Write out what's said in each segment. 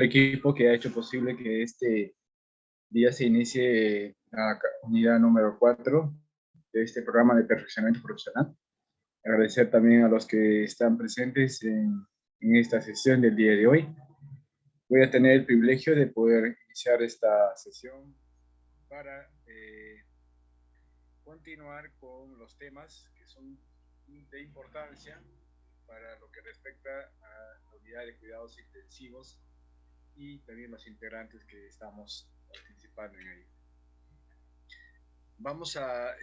el equipo que ha hecho posible que este día se inicie la unidad número 4 de este programa de perfeccionamiento profesional. Agradecer también a los que están presentes en esta sesión del día de hoy. Voy a tener el privilegio de poder iniciar esta sesión para continuar con los temas que son de importancia para lo que respecta a la unidad de cuidados intensivos y también los integrantes que estamos participando en ello. Vamos a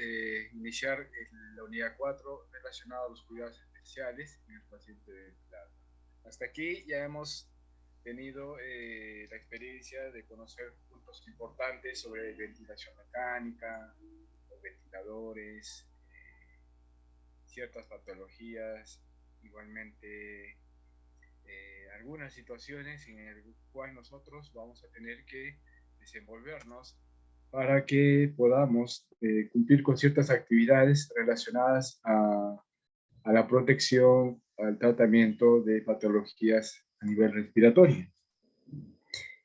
iniciar la unidad 4 relacionada a los cuidados especiales en el paciente ventilado. Hasta aquí ya hemos tenido la experiencia de conocer puntos importantes sobre ventilación mecánica, los ventiladores, ciertas patologías, igualmente algunas situaciones en las cuales nosotros vamos a tener que desenvolvernos para que podamos cumplir con ciertas actividades relacionadas a la protección, al tratamiento de patologías a nivel respiratorio.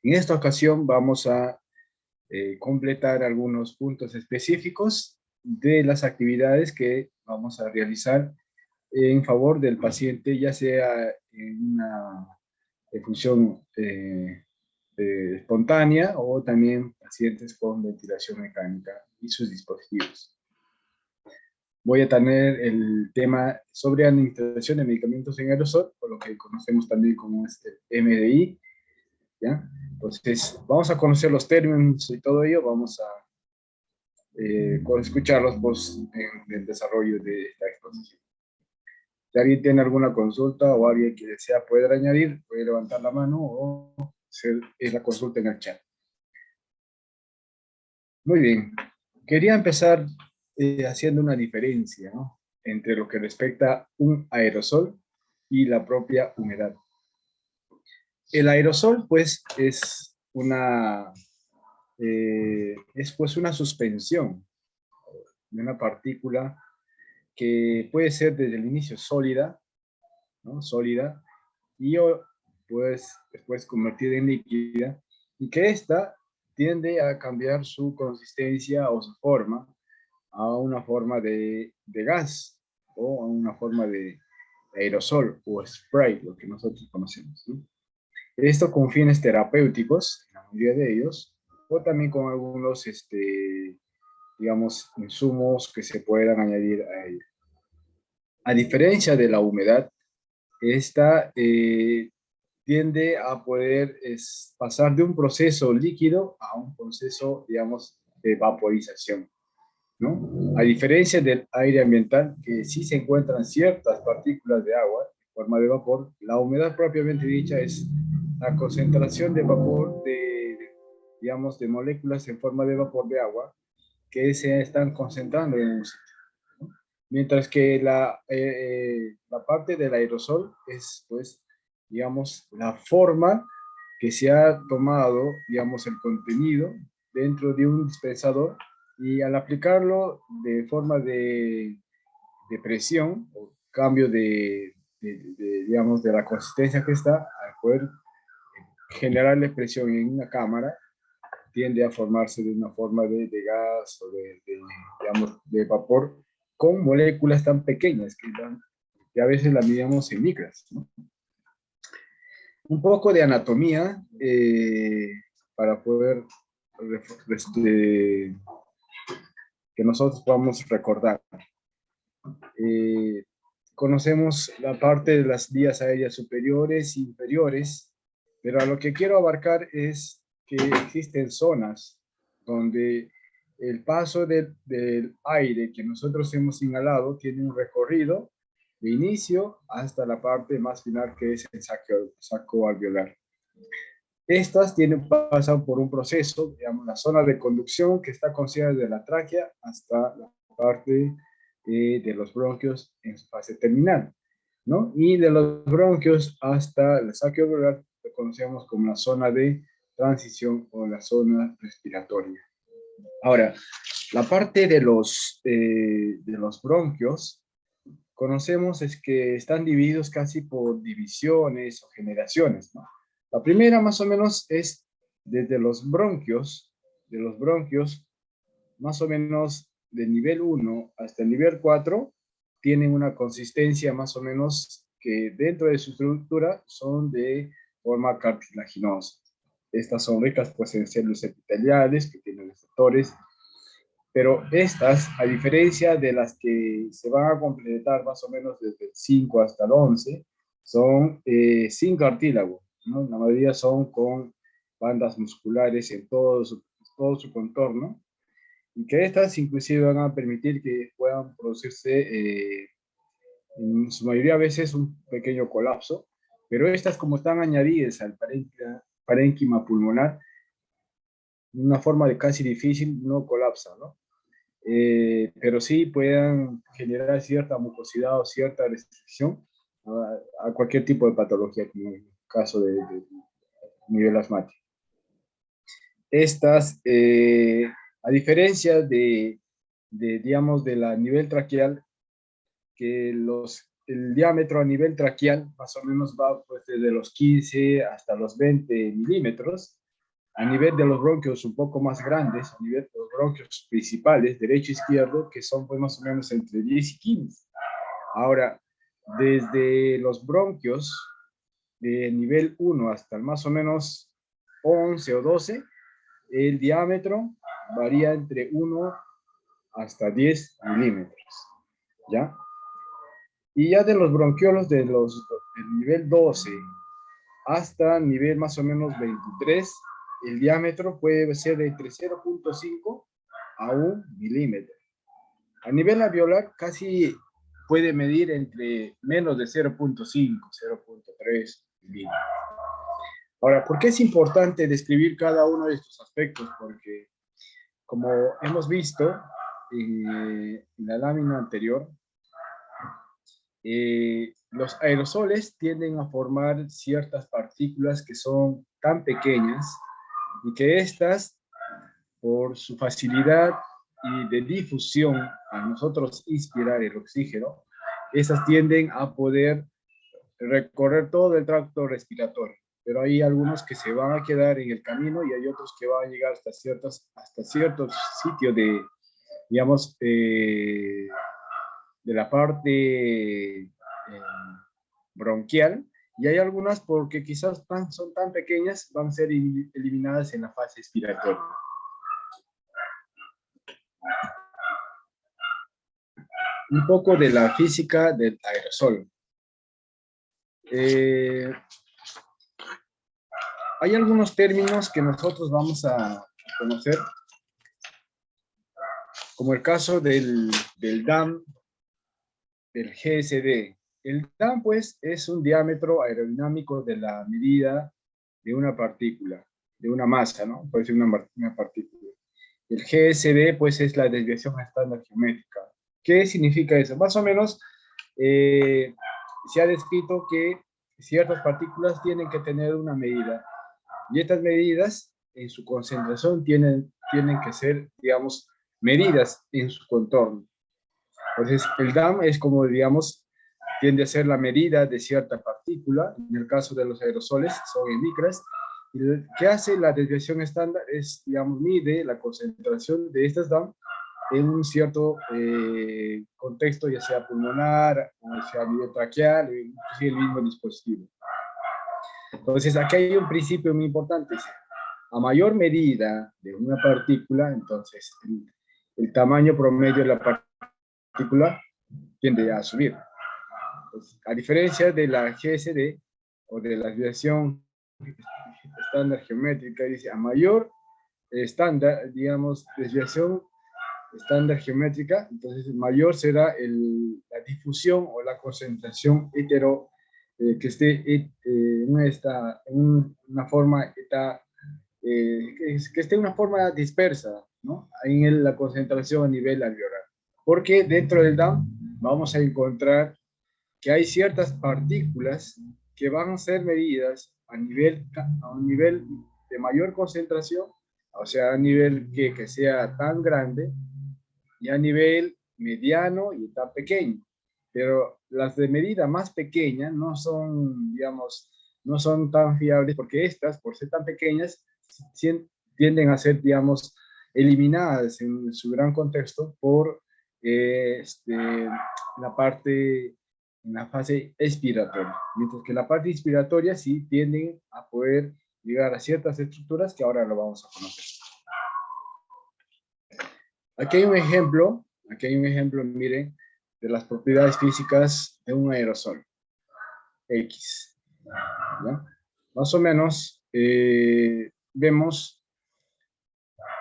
En esta ocasión vamos a completar algunos puntos específicos de las actividades que vamos a realizar en favor del paciente, ya sea en una función espontánea o también pacientes con ventilación mecánica y sus dispositivos. Voy a tener el tema sobre administración de medicamentos en aerosol, por lo que conocemos también como MDI, ¿ya? Entonces, vamos a conocer los términos y todo ello, vamos a escucharlos pues, en el desarrollo de esta exposición. Si alguien tiene alguna consulta o alguien que desea poder añadir, puede levantar la mano o hacer la consulta en el chat. Muy bien. Quería empezar haciendo una diferencia, ¿no?, entre lo que respecta un aerosol y la propia humedad. El aerosol, pues, es una suspensión de una partícula que puede ser desde el inicio sólida, ¿no?, sólida, y pues después convertida en líquida, y que ésta tiende a cambiar su consistencia o su forma a una forma de gas o a una forma de aerosol o spray, lo que nosotros conocemos, ¿no? Esto con fines terapéuticos, la mayoría de ellos, o también con algunos, digamos, insumos que se puedan añadir a ello. A diferencia de la humedad, esta tiende a poder pasar de un proceso líquido a un proceso, digamos, de vaporización, ¿no? A diferencia del aire ambiental, que sí se encuentran ciertas partículas de agua en forma de vapor, la humedad propiamente dicha es la concentración de vapor digamos, de moléculas en forma de vapor de agua que se están concentrando en un sitio, ¿no? Mientras que la parte del aerosol es, pues, digamos, la forma que se ha tomado, digamos, el contenido dentro de un dispensador, y al aplicarlo de forma de presión o cambio digamos, de la consistencia que está, al poder generarle presión en una cámara, tiende a formarse de una forma de gas o digamos, de vapor con moléculas tan pequeñas que a veces las midamos en micras, ¿no? Un poco de anatomía para poder que nosotros podamos recordar. Conocemos la parte de las vías aéreas superiores e inferiores, pero a lo que quiero abarcar es que existen zonas donde el paso del aire que nosotros hemos inhalado tiene un recorrido de inicio hasta la parte más final, que es el saco alveolar. Estas pasan por un proceso, digamos, la zona de conducción, que está considerada desde la tráquea hasta la parte de los bronquios en su fase terminal, ¿no? Y de los bronquios hasta el saco alveolar lo conocemos como la zona de transición o la zona respiratoria. Ahora, la parte de los bronquios, conocemos es que están divididos casi por divisiones o generaciones, ¿no? La primera más o menos es desde de los bronquios, más o menos de nivel 1 hasta el nivel 4, tienen una consistencia más o menos que dentro de su estructura son de forma cartilaginosa. Estas son ricas pues, en células epiteliales que tienen receptores, pero estas, a diferencia de las que se van a completar más o menos desde el 5 hasta el 11, son sin cartílago, ¿no? La mayoría son con bandas musculares en todo su contorno, y que estas inclusive van a permitir que puedan producirse en su mayoría a veces un pequeño colapso, pero estas como están añadidas al parénquima pulmonar, de una forma de casi difícil no colapsa, ¿no? Pero sí puedan generar cierta mucosidad o cierta restricción a cualquier tipo de patología, como en el caso de nivel asmático. Estas, a diferencia digamos, de la nivel traqueal, que el diámetro a nivel traqueal más o menos va pues, desde los 15 hasta los 20 milímetros, a nivel de los bronquios un poco más grandes, a nivel de los bronquios principales, derecho e izquierdo, que son pues más o menos entre 10 y 15. Ahora, desde los bronquios de nivel 1 hasta más o menos 11 o 12, el diámetro varía entre 1 hasta 10 milímetros, ¿ya? Y ya de los bronquiolos del nivel 12 hasta nivel más o menos 23, el diámetro puede ser de entre 0.5 a 1 milímetro. A nivel alveolar casi puede medir entre menos de 0.5, 0.3 milímetros. Ahora, ¿por qué es importante describir cada uno de estos aspectos? Porque, como hemos visto en la lámina anterior, los aerosoles tienden a formar ciertas partículas que son tan pequeñas y que estas, por su facilidad y de difusión a nosotros inspirar el oxígeno, estas tienden a poder recorrer todo el tracto respiratorio. Pero hay algunos que se van a quedar en el camino y hay otros que van a llegar hasta ciertos sitios digamos, de la parte bronquial, y hay algunas porque quizás son tan pequeñas, van a ser eliminadas en la fase expiratoria. Un poco de la física del aerosol. Hay algunos términos que nosotros vamos a conocer, como el caso del DAM, del GSD. El DAM, pues, es un diámetro aerodinámico de la medida de una partícula, de una masa, ¿no? Puede ser una partícula. El GSD, pues, es la desviación estándar geométrica. ¿Qué significa eso? Más o menos, se ha descrito que ciertas partículas tienen que tener una medida, y estas medidas, en su concentración, tienen que ser, digamos, medidas en su contorno. Entonces, el DAM es como, digamos, tiende a ser la medida de cierta partícula. En el caso de los aerosoles, son en micras. Y lo que hace la desviación estándar es, digamos, mide la concentración de estas DAM en un cierto contexto, ya sea pulmonar, o sea a nivel traqueal, inclusive el mismo dispositivo. Entonces, aquí hay un principio muy importante. A mayor medida de una partícula, entonces el tamaño promedio de la partícula tiende a subir. Pues, a diferencia de la GSD o de la desviación estándar geométrica, dice a mayor estándar, digamos, desviación estándar geométrica, entonces mayor será la difusión o la concentración hetero que esté en una forma que esté en una forma dispersa, ¿no? En la concentración a nivel alveolar. Porque dentro del DAM vamos a encontrar que hay ciertas partículas que van a ser medidas a un nivel de mayor concentración, o sea, a nivel que sea tan grande, y a nivel mediano y tan pequeño. Pero las de medida más pequeña no son, digamos, no son tan fiables porque estas, por ser tan pequeñas, tienden a ser, digamos, eliminadas en su gran contexto por la parte, en la fase expiratoria. Mientras que la parte inspiratoria sí tienden a poder llegar a ciertas estructuras que ahora lo vamos a conocer. Aquí hay un ejemplo, miren, de las propiedades físicas de un aerosol X. ¿Ya? Más o menos vemos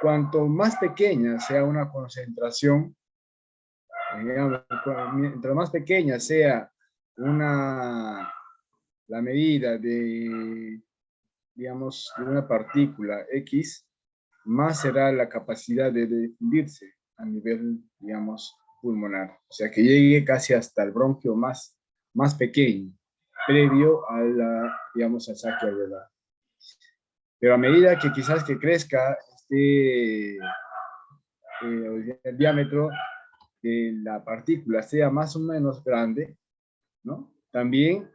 cuanto más pequeña sea una concentración, digamos, mientras más pequeña sea la medida de, digamos, de una partícula X, más será la capacidad de difundirse a nivel, digamos, pulmonar. O sea, que llegue casi hasta el bronquio más pequeño, previo a digamos, al saque alveolar. Pero a medida que quizás que crezca el diámetro de la partícula sea más o menos grande, ¿no? También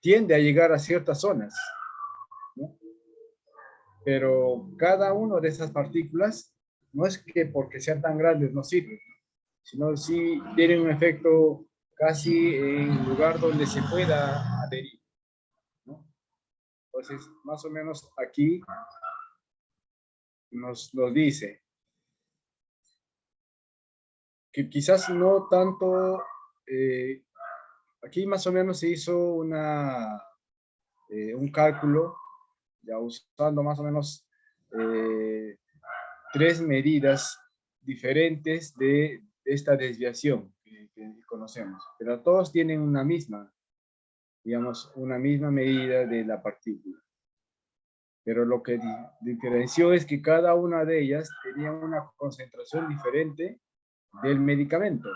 tiende a llegar a ciertas zonas, ¿no? Pero cada una de esas partículas no es que porque sean tan grandes no sirven, sino sí tienen un efecto casi en el lugar donde se pueda adherir, ¿no? Entonces, más o menos aquí nos dice que quizás no tanto, aquí más o menos se hizo un cálculo, ya usando más o menos 3 medidas diferentes de esta desviación que conocemos, pero todos tienen una misma, digamos, una misma medida de la partícula. Pero lo que diferenció es que cada una de ellas tenía una concentración diferente del medicamento,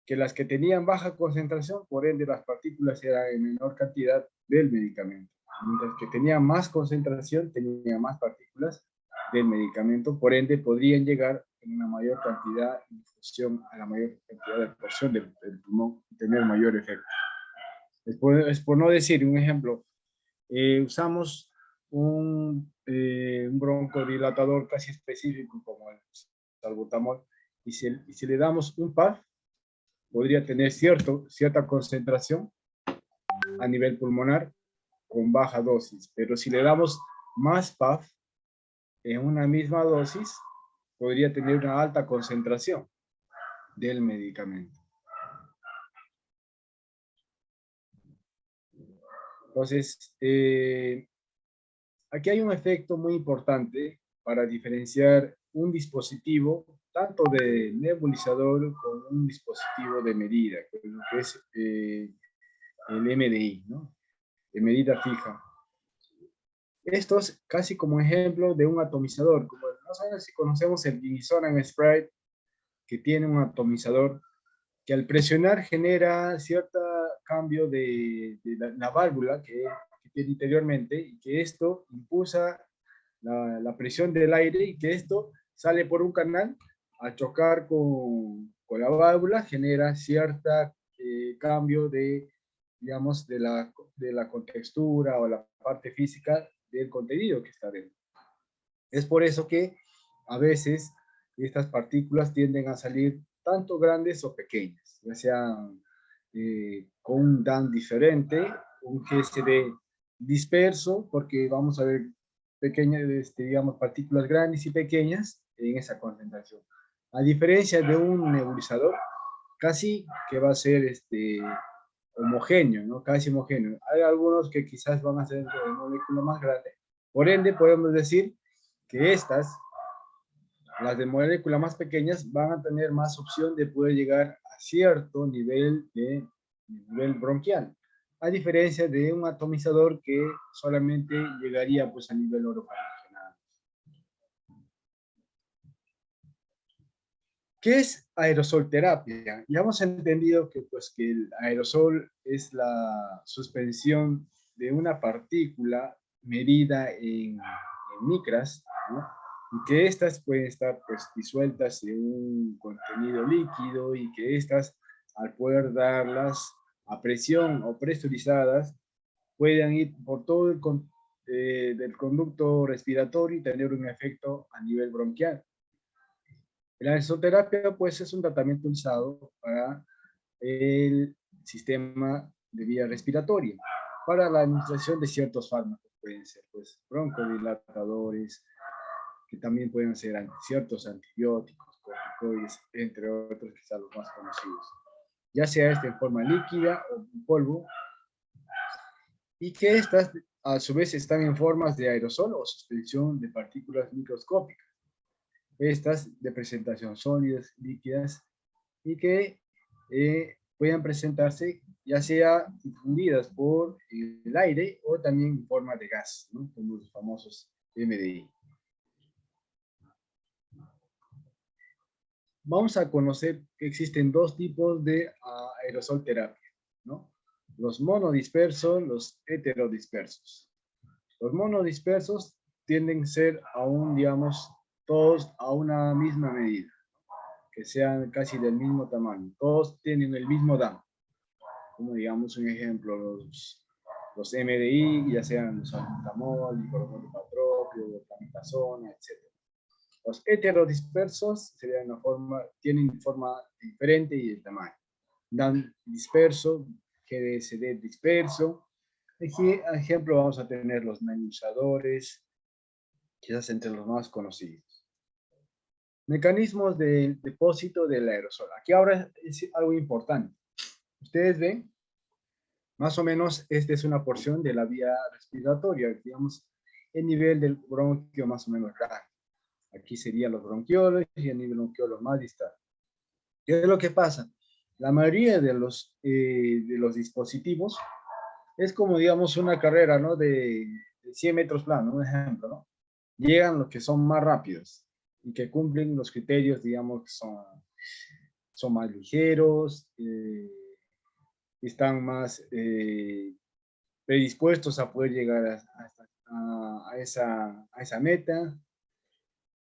que las que tenían baja concentración, por ende las partículas eran en menor cantidad del medicamento, mientras que tenían más concentración, tenían más partículas del medicamento, por ende podrían llegar en una mayor cantidad de infusión a la mayor cantidad de porción del pulmón y tener mayor efecto. Es por no decir un ejemplo, usamos un broncodilatador casi específico como el salbutamol, y si le damos un PAF, podría tener cierta concentración a nivel pulmonar con baja dosis, pero si le damos más PAF en una misma dosis, podría tener una alta concentración del medicamento. Entonces, aquí hay un efecto muy importante para diferenciar un dispositivo, tanto de nebulizador como un dispositivo de medida, que es el MDI, ¿no? De medida fija. Esto es casi como ejemplo de un atomizador, como no sabemos si conocemos el Guinness Sprite, que tiene un atomizador que al presionar genera cierto cambio de la válvula que tiene interiormente, y que esto impulsa la presión del aire, y que esto sale por un canal, al chocar con la válvula genera cierto cambio digamos, de la contextura o la parte física del contenido que está dentro. Es por eso que a veces estas partículas tienden a salir tanto grandes o pequeñas, ya sean con un DAN diferente, un GSD disperso, porque vamos a ver pequeñas, digamos, partículas grandes y pequeñas en esa concentración. A diferencia de un nebulizador, casi que va a ser homogéneo, ¿no? Casi homogéneo. Hay algunos que quizás van a ser de molécula más grande. Por ende, podemos decir que las de molécula más pequeñas, van a tener más opción de poder llegar a cierto nivel bronquial, a diferencia de un atomizador que solamente llegaría pues a nivel orofaringeal. ¿Qué es aerosolterapia? Ya hemos entendido que, pues, que el aerosol es la suspensión de una partícula medida en micras, ¿no? Y que estas pueden estar pues disueltas en un contenido líquido, y que estas, al poder darlas a presión o presurizadas, pueden ir por todo del conducto respiratorio y tener un efecto a nivel bronquial. La aerosoterapia, pues, es un tratamiento usado para el sistema de vía respiratoria, para la administración de ciertos fármacos, pueden ser, pues, broncodilatadores, que también pueden ser ciertos antibióticos, corticoides, entre otros, quizás los más conocidos, ya sea en forma líquida o en polvo, y que estas, a su vez, están en formas de aerosol o suspensión de partículas microscópicas. Estas de presentación sólidas, líquidas, y que puedan presentarse ya sea difundidas por el aire o también en forma de gas, ¿no? Como los famosos MDI. Vamos a conocer que existen dos tipos de aerosol terapia, ¿no? Los monodispersos, los heterodispersos. Los monodispersos tienden a ser aún, digamos, todos a una misma medida, que sean casi del mismo tamaño. Todos tienen el mismo DAM. Como digamos un ejemplo, los MDI, ya sean los salbutamol, dicloromol de patropio, tamifazona, etc. Los heterodispersos tienen forma diferente y el tamaño. DAM disperso, GDSD disperso. Ejemplo, vamos a tener los nebulizadores, quizás entre los más conocidos. Mecanismos del depósito del aerosol. Aquí ahora es algo importante. Ustedes ven, más o menos, esta es una porción de la vía respiratoria, digamos, el nivel del bronquio más o menos grande. Aquí serían los bronquiolos y el nivel bronquiolo más distal. ¿Qué es lo que pasa? La mayoría de los dispositivos es como, digamos, una carrera, ¿no? De 100 metros plano, un ejemplo, ¿no? Llegan los que son más rápidos y que cumplen los criterios, digamos, que son más ligeros, están más predispuestos a poder llegar a esa meta,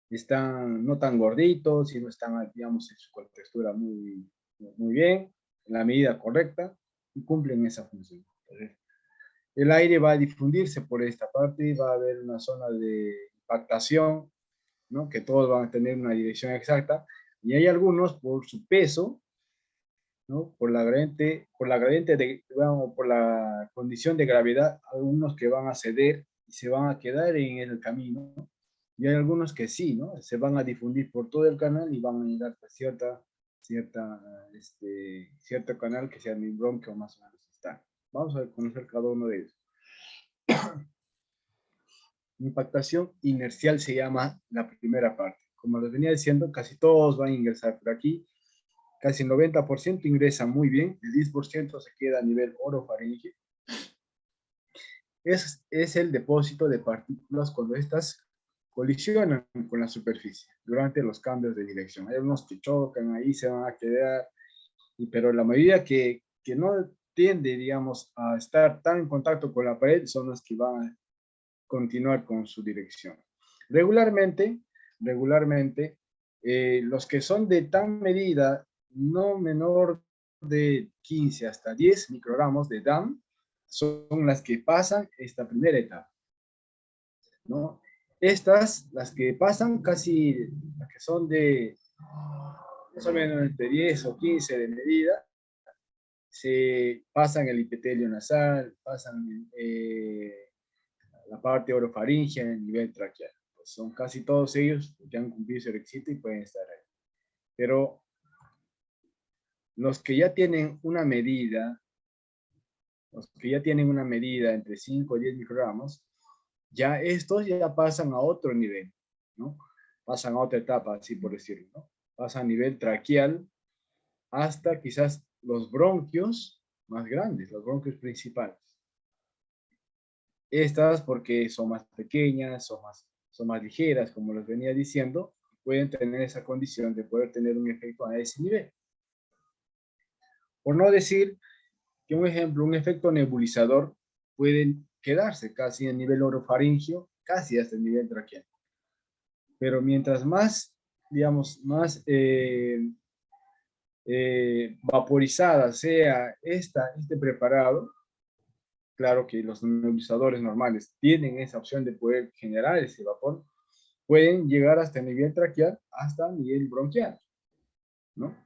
están no tan gorditos, sino están, digamos, en su contextura muy, muy bien, en la medida correcta, y cumplen esa función. El aire va a difundirse por esta parte, va a haber una zona de impactación, ¿no? Que todos van a tener una dirección exacta, y hay algunos por su peso, ¿no? Por la condición de gravedad, algunos que van a ceder y se van a quedar en el camino, y hay algunos que sí, ¿no? Se van a difundir por todo el canal y van a llegar a cierto canal que sea el bronquio más o menos está. Vamos a conocer cada uno de ellos. Impactación inercial se llama la primera parte. Como les venía diciendo, casi todos van a ingresar por aquí. Casi el 90% ingresa muy bien, el 10% se queda a nivel orofaringeo. Es el depósito de partículas cuando estas colisionan con la superficie durante los cambios de dirección. Hay unos que chocan, ahí se van a quedar, pero la mayoría que no tiende, digamos, a estar tan en contacto con la pared son los que van a continuar con su dirección. Regularmente, los que son de tan medida no menor de 15 hasta 10 microgramos de DAM son las que pasan esta primera etapa, ¿no? Estas, las que pasan casi, las que son de más o menos entre 10 o 15 de medida, se pasan el epitelio nasal, pasan la parte orofaringea, el nivel traqueal. Pues son casi todos ellos que han cumplido ese requisito y pueden estar ahí. Pero los que ya tienen una medida, entre 5 y 10 microgramos, ya estos ya pasan a otro nivel, ¿no? Pasan a otra etapa, así por decirlo, ¿no? Pasan a nivel traqueal hasta quizás los bronquios más grandes, los bronquios principales. Estas porque son más pequeñas, son más ligeras, como les venía diciendo, pueden tener esa condición de poder tener un efecto a ese nivel. Por no decir que un ejemplo, un efecto nebulizador puede quedarse casi en nivel orofaringeo, casi hasta el nivel traqueal. Pero mientras más, digamos, más vaporizada sea este preparado, claro que los nebulizadores normales tienen esa opción de poder generar ese vapor, pueden llegar hasta el nivel traqueal, hasta el nivel bronquial, ¿no?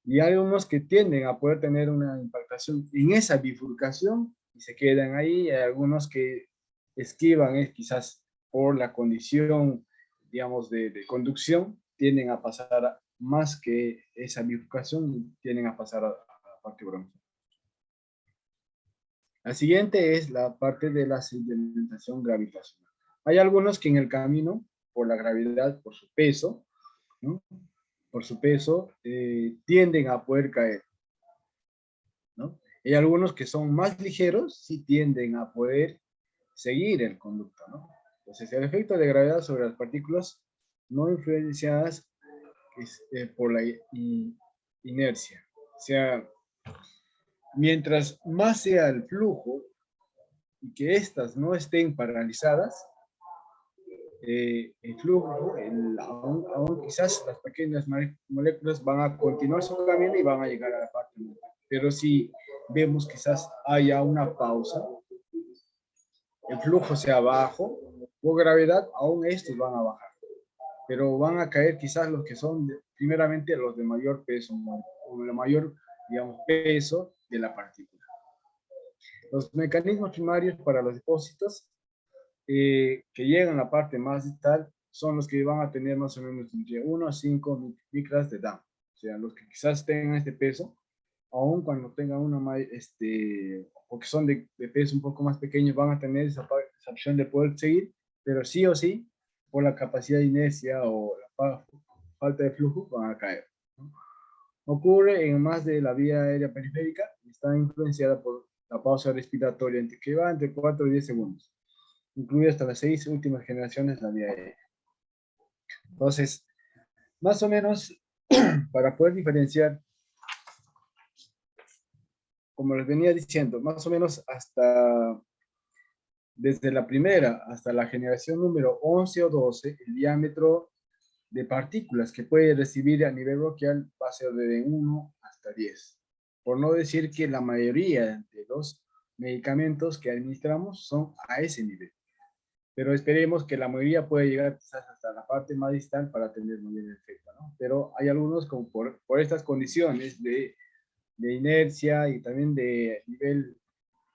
Y hay unos que tienden a poder tener una impactación en esa bifurcación y se quedan ahí, y hay algunos que esquivan, quizás por la condición, digamos, de conducción, tienden a pasar más que esa bifurcación, tienden a pasar a la parte bronquial. La siguiente es la parte de la sedimentación gravitacional. Hay algunos que en el camino, por la gravedad, por su peso, ¿no? Por su peso, tienden a poder caer, ¿no? Hay algunos que son más ligeros, sí tienden a poder seguir el conducto, ¿no? Entonces, el efecto de gravedad sobre las partículas no influenciadas por la inercia. O sea, mientras más sea el flujo y que éstas no estén paralizadas, el flujo, aún quizás las pequeñas moléculas van a continuar su camino y van a llegar a la parte nuclear. Pero si vemos quizás haya una pausa, el flujo sea bajo, por gravedad, aún estos van a bajar. Pero van a caer quizás los que son, primeramente, los de mayor peso, o de mayor, digamos, peso de la partícula. Los mecanismos primarios para los depósitos que llegan a la parte más distal son los que van a tener más o menos entre 1 a 5 micras de daño. O sea, los que quizás tengan este peso, aun cuando tengan una más, o que son de peso un poco más pequeño, van a tener esa opción de poder seguir, pero sí o sí, por la capacidad de inercia o la falta de flujo, van a caer, ¿no? Ocurre en más de la vía aérea periférica y está influenciada por la pausa respiratoria, que va entre 4 y 10 segundos, incluye hasta las 6 últimas generaciones de la vía aérea. Entonces, más o menos, para poder diferenciar, como les venía diciendo, más o menos hasta, desde la primera hasta la generación número 11 o 12, el diámetro de partículas que puede recibir a nivel bronquial va a ser de 1 hasta 10. Por no decir que la mayoría de los medicamentos que administramos son a ese nivel. Pero esperemos que la mayoría pueda llegar quizás hasta la parte más distal para tener mayor efecto, ¿no? Pero hay algunos como por estas condiciones de inercia y también de nivel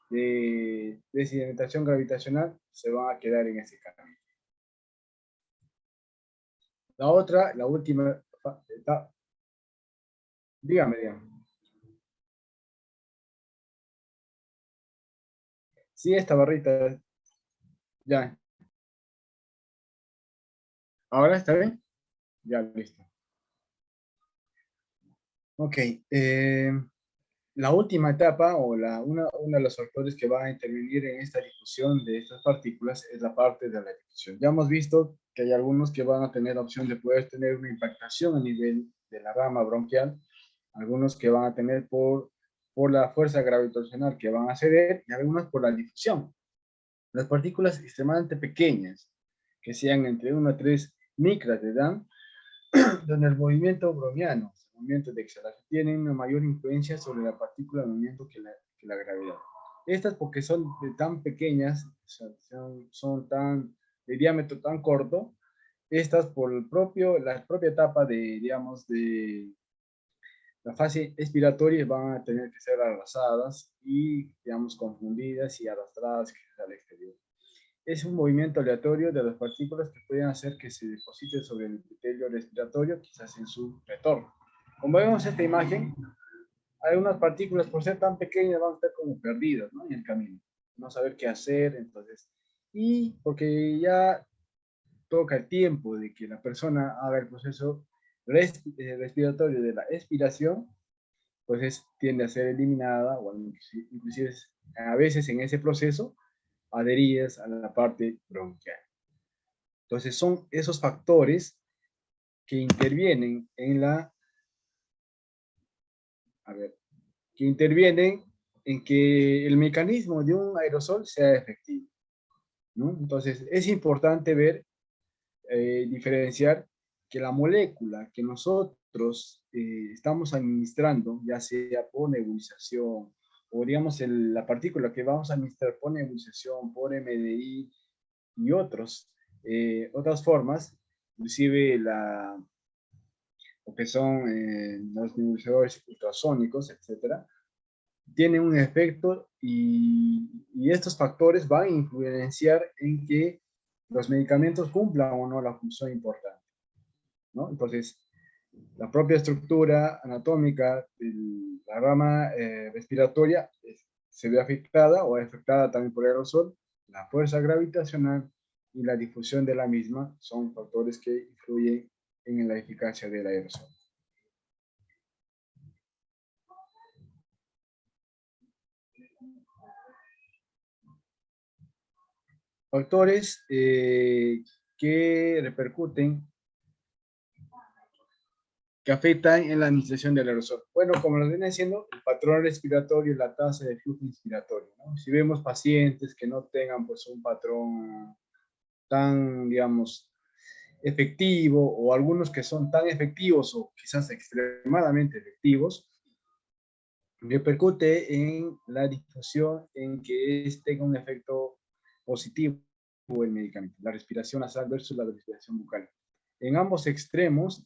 de sedimentación gravitacional, se van a quedar en ese camino. La otra, la última, dígame, dígame. Sí, esta barrita, ya. ¿Ahora está bien? Ya, listo. Ok. La última etapa o uno de los factores que va a intervenir en esta difusión de estas partículas es la parte de la difusión. Ya hemos visto que hay algunos que van a tener la opción de poder tener una impactación a nivel de la rama bronquial, algunos que van a tener por la fuerza gravitacional que van a ceder y algunos por la difusión. Las partículas extremadamente pequeñas, que sean entre 1 a 3 micras de edad, donde el movimiento browniano, el movimiento de exhalación, tiene una mayor influencia sobre la partícula de movimiento que la gravedad. Estas, porque son tan pequeñas, son tan de diámetro tan corto, estas por la propia etapa de, digamos, de la fase expiratoria van a tener que ser arrasadas y, digamos, confundidas y arrastradas al exterior. Es un movimiento aleatorio de las partículas que pueden hacer que se depositen sobre el epitelio respiratorio, quizás en su retorno. Como vemos esta imagen, hay unas partículas, por ser tan pequeñas, van a estar como perdidas, ¿no?, en el camino. No saber qué hacer, entonces. Y porque ya toca el tiempo de que la persona haga el proceso respiratorio de la expiración, pues tiende a ser eliminada, o inclusive a veces en ese proceso adheridas a la parte bronquial. Entonces son esos factores que intervienen en que intervienen en que el mecanismo de un aerosol sea efectivo, ¿no? Entonces es importante ver, diferenciar que la molécula que nosotros estamos administrando, ya sea por nebulización o digamos la partícula que vamos a administrar por nebulización, por MDI y otras formas, inclusive lo que son los nebulizadores ultrasónicos, etcétera, tienen un efecto y estos factores van a influenciar en que los medicamentos cumplan o no la función importante, ¿no? Entonces, la propia estructura anatómica de la rama respiratoria se ve afectada o afectada también por el aerosol. La fuerza gravitacional y la difusión de la misma son factores que influyen en la eficacia del aerosol. Factores que repercuten, que afectan en la administración del aerosol. Bueno, como lo viene diciendo, el patrón respiratorio y la tasa de flujo inspiratorio, ¿no? Si vemos pacientes que no tengan pues un patrón tan, digamos, efectivo, o algunos que son tan efectivos o quizás extremadamente efectivos, repercute en la difusión, en que tenga un efecto positivo el medicamento, la respiración nasal versus la respiración bucal. En ambos extremos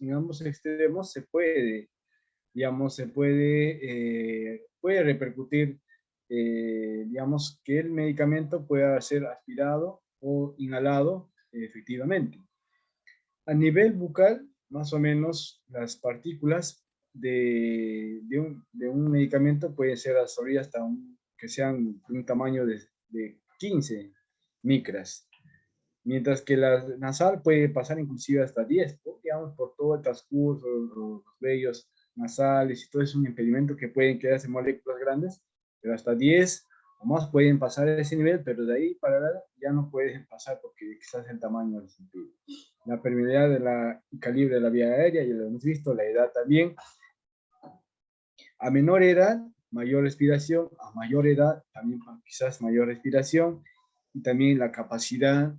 se puede, digamos, puede repercutir, digamos, que el medicamento pueda ser aspirado o inhalado efectivamente. A nivel bucal, más o menos las partículas de un medicamento pueden ser absorbidas hasta que sean un tamaño de 15 micras, mientras que la nasal puede pasar inclusive hasta 10, digamos, por todo el transcurso, los vellos nasales y todo es un impedimento que pueden quedarse moléculas grandes, pero hasta 10 o más pueden pasar a ese nivel, pero de ahí para allá ya no pueden pasar porque quizás el tamaño les impide. La permeabilidad y calibre de la vía aérea, ya lo hemos visto, la edad también. A menor edad, mayor respiración, a mayor edad, también quizás mayor respiración, y también la capacidad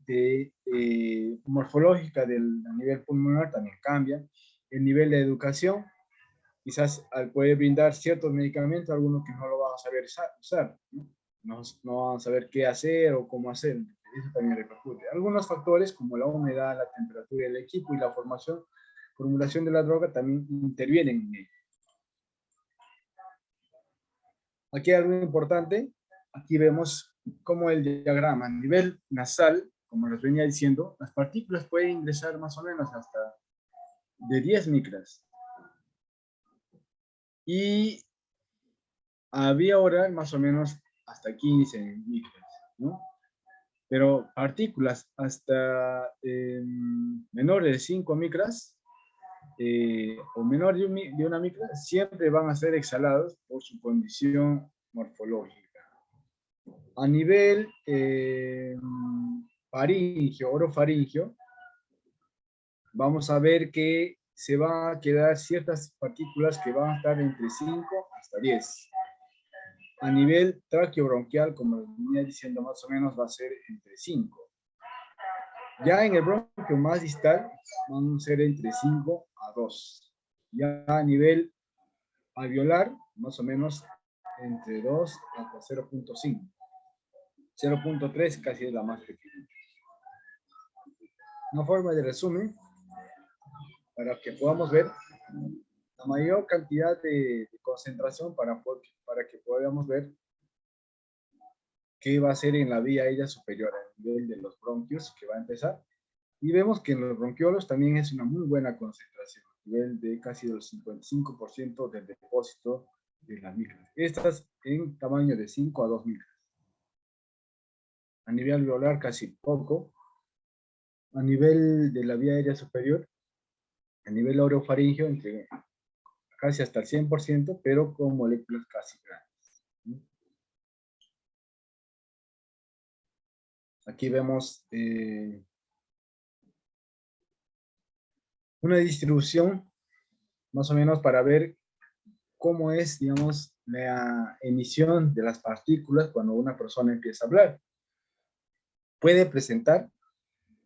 morfológica del nivel pulmonar también cambia. El nivel de educación, quizás puede brindar ciertos medicamentos, algunos que no lo van a saber usar, ¿no? No van a saber qué hacer o cómo hacer, eso también repercute. Algunos factores como la humedad, la temperatura del equipo y la formulación de la droga también intervienen en ello. Aquí hay algo importante, aquí vemos cómo el diagrama a nivel nasal, como les venía diciendo, las partículas pueden ingresar más o menos hasta de 10 micras. Y a vía oral más o menos hasta 15 micras, ¿no? Pero partículas hasta menores de 5 micras o menor de una micra siempre van a ser exhalados por su condición morfológica. A nivel faringio, orofaringio, vamos a ver que se van a quedar ciertas partículas que van a estar entre 5 hasta 10. A nivel traqueobronquial, como les venía diciendo, más o menos va a ser entre 5. Ya en el bronquio más distal van a ser entre 5 a 2. Ya a nivel alveolar, más o menos entre 2 hasta 0.5. 0.3 casi es la más pequeña. Una forma de resumen, para que podamos ver la mayor cantidad de concentración para que podamos ver qué va a ser en la vía aérea superior, a nivel de los bronquios, que va a empezar. Y vemos que en los bronquiolos también es una muy buena concentración, a nivel de casi el 55% del depósito de las micras. Estas en tamaño de 5 a 2 micras. A nivel alveolar casi poco. A nivel de la vía aérea superior, a nivel orofaringio, entre casi hasta el 100%, pero con moléculas casi grandes. Aquí vemos una distribución más o menos para ver cómo es, digamos, la emisión de las partículas cuando una persona empieza a hablar. Puede presentar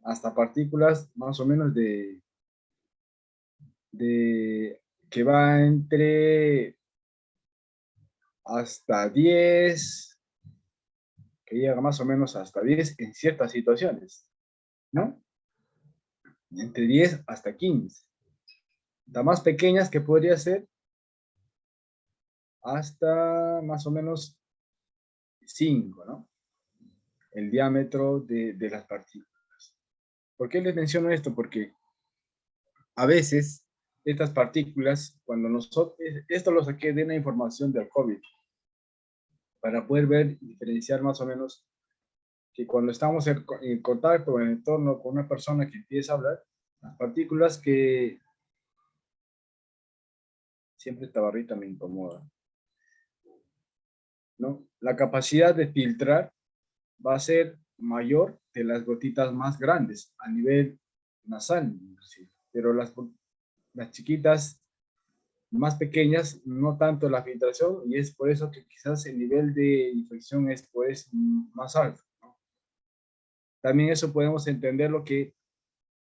hasta partículas más o menos que va entre hasta 10, que llega más o menos hasta 10 en ciertas situaciones, ¿no? Entre 10 hasta 15. Las más pequeñas que podría ser hasta más o menos 5, ¿no? El diámetro de las partículas. ¿Por qué les menciono esto? Porque a veces estas partículas, cuando nosotros, esto lo saqué de una información del COVID, para poder ver y diferenciar más o menos que cuando estamos en contacto, en entorno con una persona que empieza a hablar, las partículas que siempre esta barrita me incomoda, ¿no? La capacidad de filtrar va a ser mayor de las gotitas más grandes a nivel nasal, inclusive. Pero las chiquitas más pequeñas, no tanto la filtración, y es por eso que quizás el nivel de infección es pues más alto, ¿no? También eso podemos entender lo que,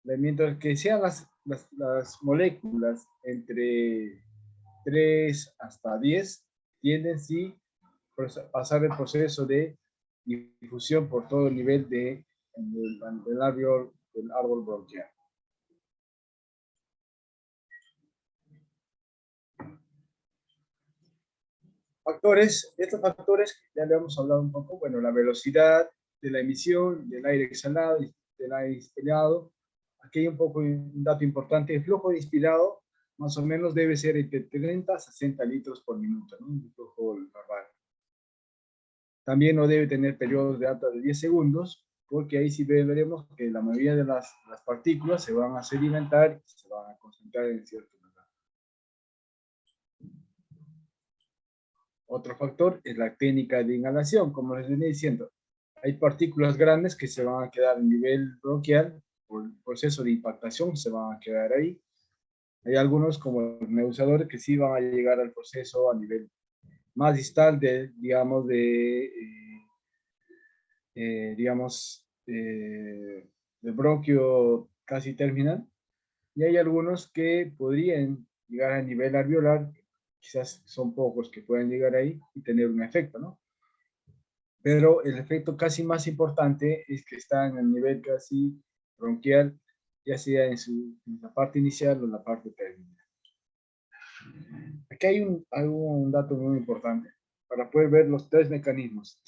mientras que sean las moléculas entre 3 hasta 10, tienden sí a pasar el proceso de difusión por todo el nivel del árbol bronquial. Factores, estos factores ya le hemos hablado un poco, bueno, la velocidad de la emisión del aire exhalado y del aire inspirado. Aquí hay un poco un dato importante, el flujo de inspirado más o menos debe ser entre 30 a 60 litros por minuto, ¿no? Un flujo normal. También no debe tener periodos de alta de 10 segundos, porque ahí sí veremos que la mayoría de las partículas se van a sedimentar y se van a concentrar en cierto lugar. Otro factor es la técnica de inhalación. Como les venía diciendo, hay partículas grandes que se van a quedar a nivel bronquial, por el proceso de impactación se van a quedar ahí. Hay algunos, como el nebulizador, que sí van a llegar al proceso a nivel más distal digamos, del bronquio casi terminal, y hay algunos que podrían llegar a nivel alveolar, quizás son pocos que pueden llegar ahí y tener un efecto, ¿no? Pero el efecto casi más importante es que está en el nivel casi bronquial, ya sea en la parte inicial o en la parte terminal. Aquí hay un dato muy importante para poder ver los tres mecanismos.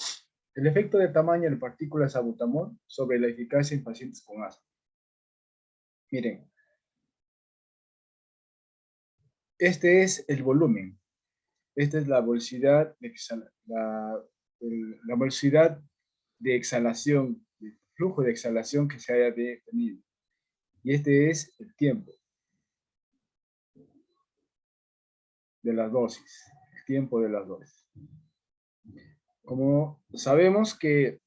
El efecto de tamaño de partículas salbutamol sobre la eficacia en pacientes con asma. Miren, este es el volumen. Esta es la velocidad la velocidad de exhalación, el flujo de exhalación que se haya detenido. Y este es el tiempo de las dosis, el tiempo de las dosis. Como sabemos que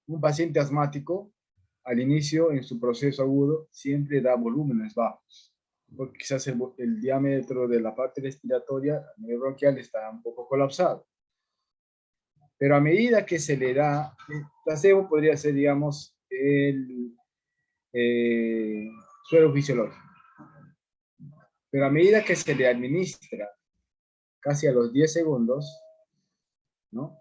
un paciente asmático, al inicio, en su proceso agudo, siempre da volúmenes bajos, porque quizás el diámetro de la parte respiratoria a nivel bronquial está un poco colapsado. Pero a medida que se le da, el placebo podría ser, digamos, el suero fisiológico. Pero a medida que se le administra, casi a los 10 segundos, ¿no?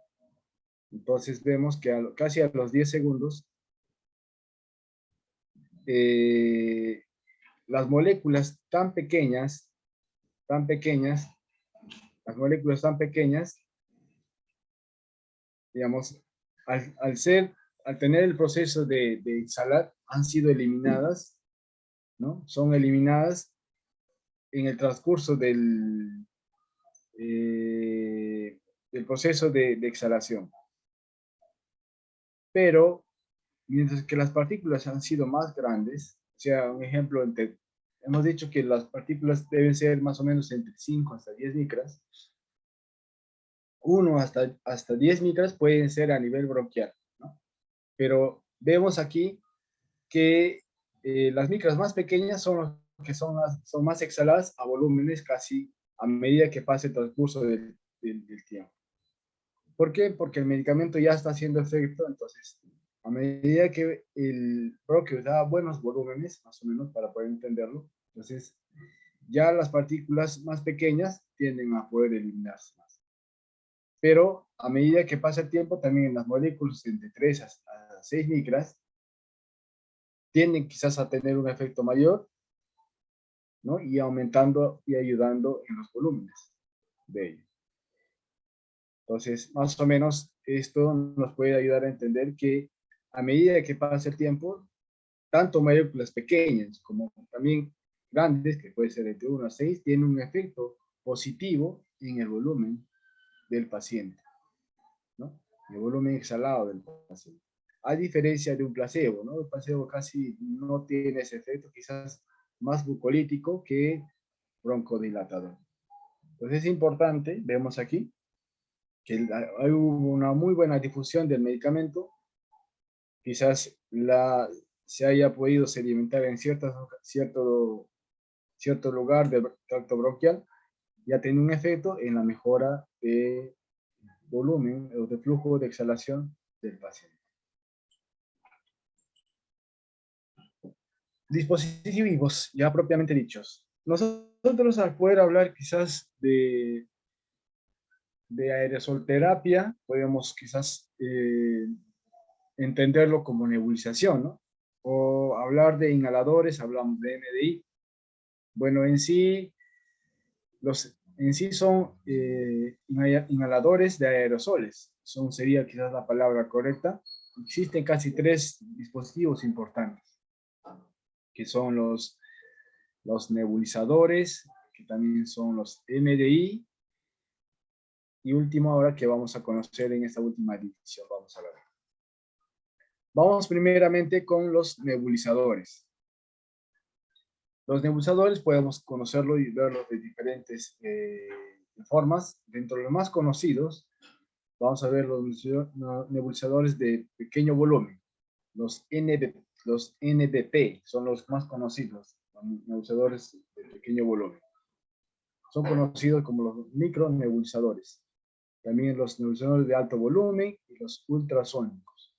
Entonces vemos que casi a los 10 segundos, eh, las moléculas tan pequeñas, las moléculas tan pequeñas, digamos, al tener el proceso de exhalar, han sido eliminadas, ¿no? Son eliminadas en el transcurso del proceso de exhalación. Pero, mientras que las partículas han sido más grandes, o sea, un ejemplo, hemos dicho que las partículas deben ser más o menos entre 5 hasta 10 micras, 1 hasta 10 micras pueden ser a nivel bronquial, ¿no? Pero vemos aquí que las micras más pequeñas son las que son más exhaladas a volúmenes casi a medida que pase el transcurso del tiempo. ¿Por qué? Porque el medicamento ya está haciendo efecto, entonces a medida que el bronquio da buenos volúmenes, más o menos para poder entenderlo, entonces ya las partículas más pequeñas tienden a poder eliminarse más. pero a medida que pasa el tiempo, también las moléculas entre 3 a 6 micras tienden quizás a tener un efecto mayor, ¿no? Y aumentando y ayudando en los volúmenes de ellos. Entonces, más o menos, esto nos puede ayudar a entender que a medida que pasa el tiempo, tanto moléculas pequeñas como también grandes, que puede ser entre 1 a 6, tienen un efecto positivo en el volumen del paciente, ¿no? El volumen exhalado del paciente. A diferencia de un placebo, ¿no? El placebo casi no tiene ese efecto, quizás más bucolítico que broncodilatador. Entonces es importante, vemos aquí, que hay una muy buena difusión del medicamento, quizás se haya podido sedimentar en cierto lugar del tracto bronquial, ya tiene un efecto en la mejora de volumen o de flujo de exhalación del paciente. Dispositivos ya propiamente dichos. Nosotros al poder hablar quizás de aerosolterapia, podemos quizás entenderlo como nebulización, ¿no? O hablar de inhaladores, hablamos de MDI. Bueno, en sí son inhaladores de aerosoles. Sería quizás la palabra correcta. Existen casi 3 dispositivos importantes, que son los nebulizadores, que también son los MDI, y último ahora que vamos a conocer en esta última división, vamos a ver. Vamos primeramente con los nebulizadores. Los nebulizadores podemos conocerlo y verlos de diferentes formas. Dentro de los más conocidos, vamos a ver los nebulizadores de pequeño volumen. Los NBP son los más conocidos, los nebulizadores de pequeño volumen. Son conocidos como los micronebulizadores. También los nebulizadores de alto volumen y los ultrasónicos.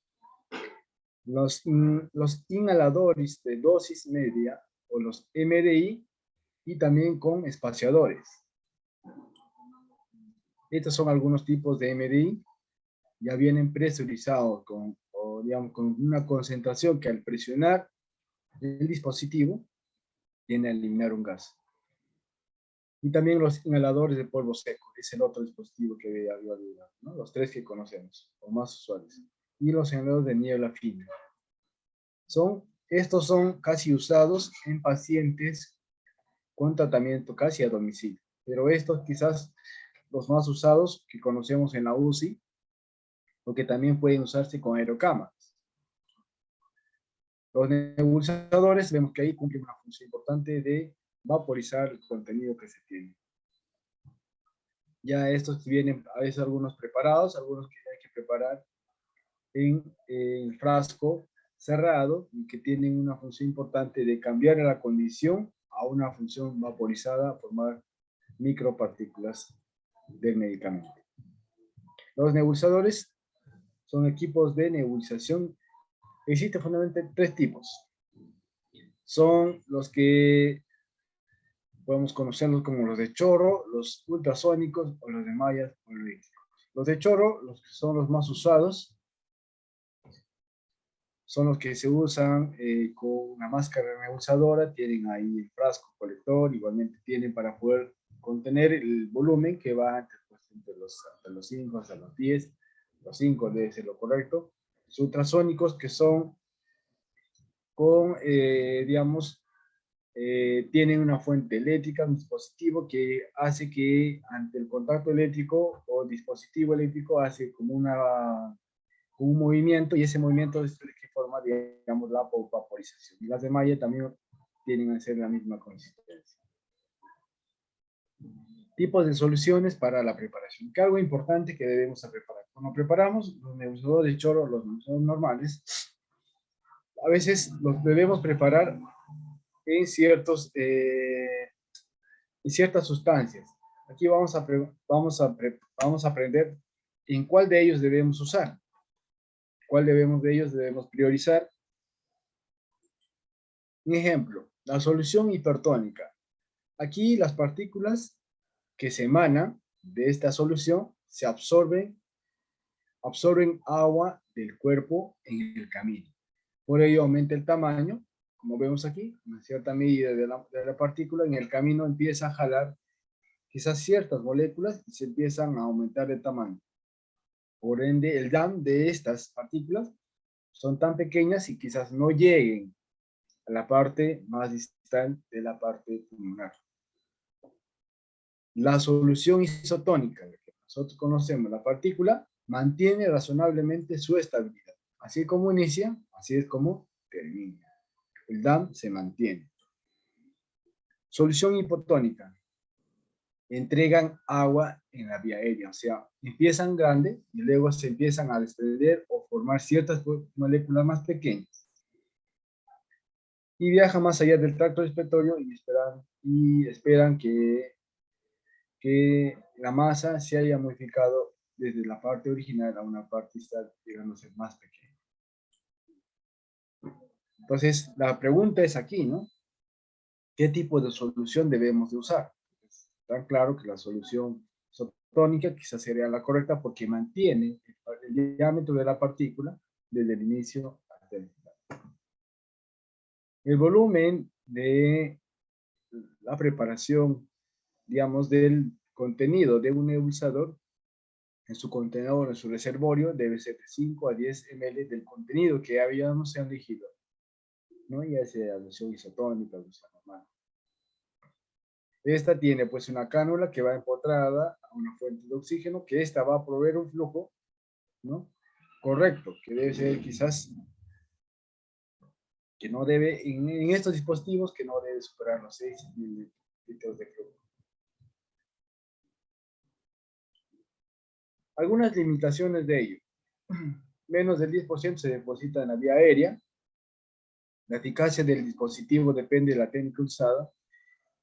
Los inhaladores de dosis media o los MDI y también con espaciadores. Estos son algunos tipos de MDI. Ya vienen presurizados con una concentración que al presionar el dispositivo tiene a eliminar un gas. Y también los inhaladores de polvo seco, es el otro dispositivo que había olvidado, ¿no? Los 3 que conocemos, o más usuales. Y los inhaladores de niebla fina. Estos son casi usados en pacientes con tratamiento casi a domicilio. Pero estos quizás los más usados que conocemos en la UCI, o que también pueden usarse con aerocámaras. Los nebulizadores, vemos que ahí cumplen una función importante de vaporizar el contenido que se tiene. Ya estos vienen a veces algunos preparados, algunos que hay que preparar en el frasco cerrado y que tienen una función importante de cambiar la condición a una función vaporizada, formar micropartículas del medicamento. Los nebulizadores son equipos de nebulización. Existen fundamentalmente 3 tipos. Son los que podemos conocerlos como los de chorro, los ultrasónicos o los de mallas políticos. Los de chorro, los que son los más usados, son los que se usan con una máscara nebulizadora, tienen ahí el frasco colector, igualmente tienen para poder contener el volumen que va entre los 5 hasta los 10, los 5 debe ser lo correcto. Los ultrasónicos que son con, tienen una fuente eléctrica, un dispositivo que hace que ante el contacto eléctrico o dispositivo eléctrico hace como un movimiento y ese movimiento es el que forma, digamos, la vaporización. Y las de malla también tienen que ser la misma consistencia. Tipos de soluciones para la preparación. ¿Qué algo importante que debemos preparar? Cuando preparamos los nebulizadores de chorro, los nebulizadores normales, a veces los debemos preparar en ciertas sustancias. Aquí vamos a aprender en cuál de ellos debemos usar, cuál de ellos debemos priorizar. Un ejemplo, la solución hipertónica. Aquí las partículas que se emanan de esta solución se absorben agua del cuerpo en el camino. Por ello aumenta el tamaño, como vemos aquí, una cierta medida de la partícula en el camino empieza a jalar quizás ciertas moléculas y se empiezan a aumentar de tamaño. Por ende, el DAM de estas partículas son tan pequeñas y quizás no lleguen a la parte más distal de la parte pulmonar. La solución isotónica, la que nosotros conocemos, la partícula, mantiene razonablemente su estabilidad. Así como inicia, así es como termina. El DAM se mantiene. Solución hipotónica. Entregan agua en la vía aérea, o sea, empiezan grandes y luego se empiezan a desprender o formar ciertas moléculas más pequeñas. Y viajan más allá del tracto respiratorio y esperan que la masa se haya modificado desde la parte original a una parte está llegándose más pequeña. Entonces, la pregunta es aquí, ¿no? ¿Qué tipo de solución debemos de usar? Está claro que la solución isotónica quizás sería la correcta porque mantiene el diámetro de la partícula desde el inicio hasta el final. El volumen de la preparación, digamos, del contenido de un nebulizador en su contenedor, en su reservorio, debe ser de 5 a 10 ml del contenido que habíamos elegido, ¿no? Ya sea solución isotónica, solución normal. Esta tiene pues una cánula que va empotrada a una fuente de oxígeno, que esta va a proveer un flujo, ¿no? Correcto, que debe ser quizás, que no debe, en estos dispositivos, que no debe superar los 6 mililitros de flujo. Algunas limitaciones de ello. Menos del 10% se deposita en la vía aérea. La eficacia del dispositivo depende de la técnica usada.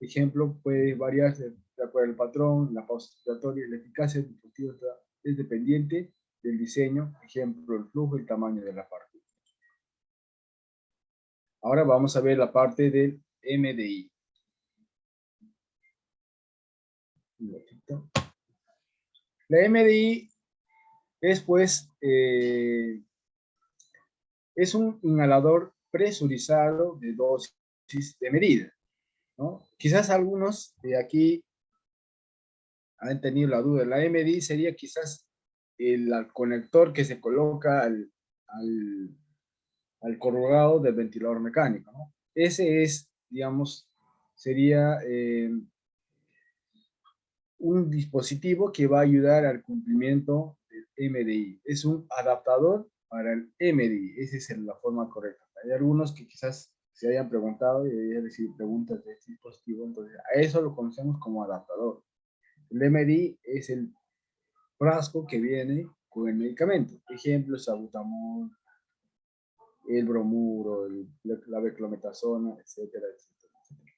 Ejemplo, puede variar de acuerdo al patrón, la pausa respiratoria. La eficacia del dispositivo es dependiente del diseño, ejemplo, el flujo y el tamaño de la parte. Ahora vamos a ver la parte del MDI. La MDI es pues, es un inhalador presurizado de dosis de medida, ¿no? Quizás algunos de aquí han tenido la duda. La MDI sería quizás el conector que se coloca al corrugado del ventilador mecánico, ¿no? Ese es, digamos, sería un dispositivo que va a ayudar al cumplimiento del MDI. Es un adaptador para el MDI. Esa es la forma correcta. Hay algunos que quizás se hayan preguntado y hayan recibido preguntas de este dispositivo, entonces a eso lo conocemos como adaptador. El MDI es el frasco que viene con el medicamento. Ejemplo, salbutamol, el bromuro, la beclometasona, etcétera, etcétera, etcétera.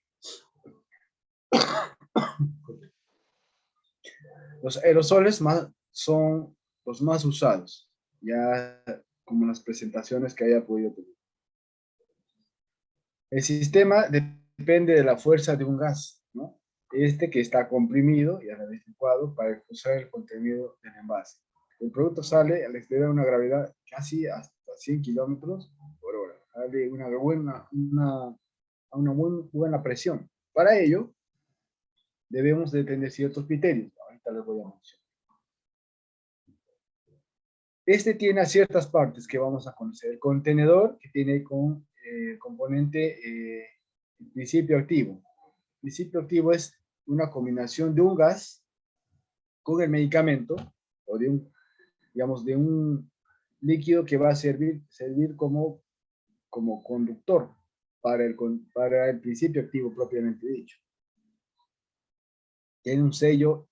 Los aerosoles son los más usados, ya como las presentaciones que haya podido tener. El sistema depende de la fuerza de un gas, ¿no? Este que está comprimido y a la vez licuado para expulsar el contenido del envase. El producto sale al exterior a una gravedad casi hasta 100 kilómetros por hora. Sale a una buena presión. Para ello, debemos de tener ciertos criterios. Ahorita les voy a mencionar. Este tiene ciertas partes que vamos a conocer. El contenedor, que tiene con componente el principio activo. El principio activo es una combinación de un gas con el medicamento o de un, digamos, de un líquido que va a servir como conductor para el principio activo propiamente dicho. Tiene un sello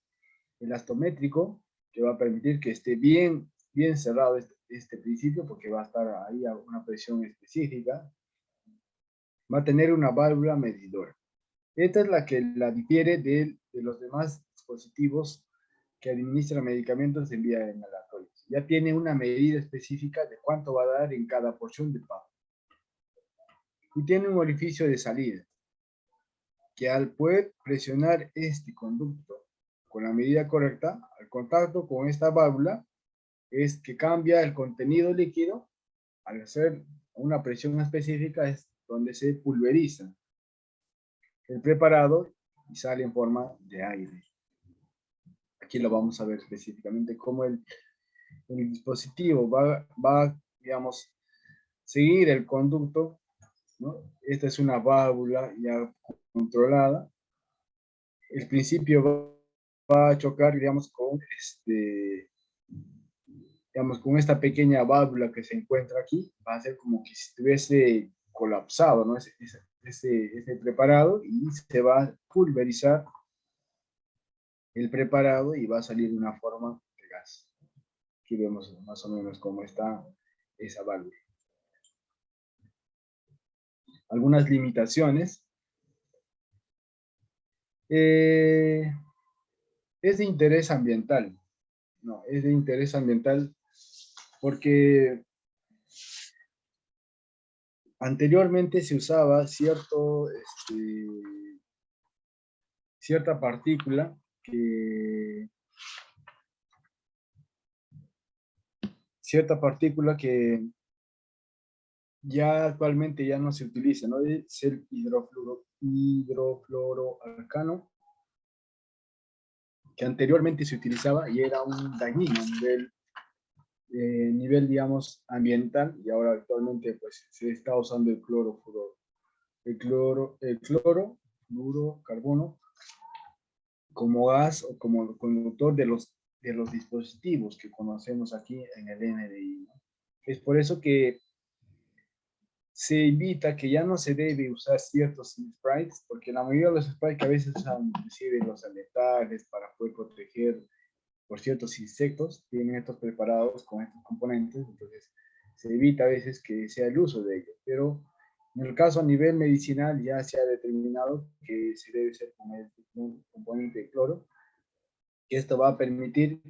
elastométrico que va a permitir que esté bien cerrado este principio, porque va a estar ahí a una presión específica. Va a tener una válvula medidora. Esta es la que la difiere de los demás dispositivos que administran medicamentos en vía inhalatoria. Ya tiene una medida específica de cuánto va a dar en cada porción de pan. Y tiene un orificio de salida, que al poder presionar este conducto con la medida correcta, al contacto con esta válvula, es que cambia el contenido líquido. Al hacer una presión específica es donde se pulveriza el preparado y sale en forma de aire. Aquí lo vamos a ver específicamente cómo el dispositivo va, digamos, seguir el conducto, ¿no? Esta es una válvula ya controlada. El principio va a chocar, digamos, con esta pequeña válvula que se encuentra aquí. Va a ser como que si estuviese colapsado, ¿no? Ese preparado, y se va a pulverizar el preparado y va a salir una forma de gas. Aquí vemos más o menos cómo está esa válvula. Algunas limitaciones. Es de interés ambiental. No, es de interés ambiental porque anteriormente se usaba cierta partícula que ya actualmente ya no se utiliza, ¿no? Es el hidrofluoroalcano, que anteriormente se utilizaba y era un dañino a nivel, digamos, ambiental, y ahora actualmente pues se está usando el cloro, fluorocarbono, como gas o como conductor de los dispositivos que conocemos aquí en el NDI, ¿no? Es por eso que se invita que ya no se debe usar ciertos sprays, porque la mayoría de los sprays que a veces usan inclusive los aletales para poder proteger por ciertos insectos, tienen estos preparados con estos componentes, entonces se evita a veces que sea el uso de ellos, pero en el caso a nivel medicinal ya se ha determinado que se debe ser con el componente de cloro, que esto va a permitir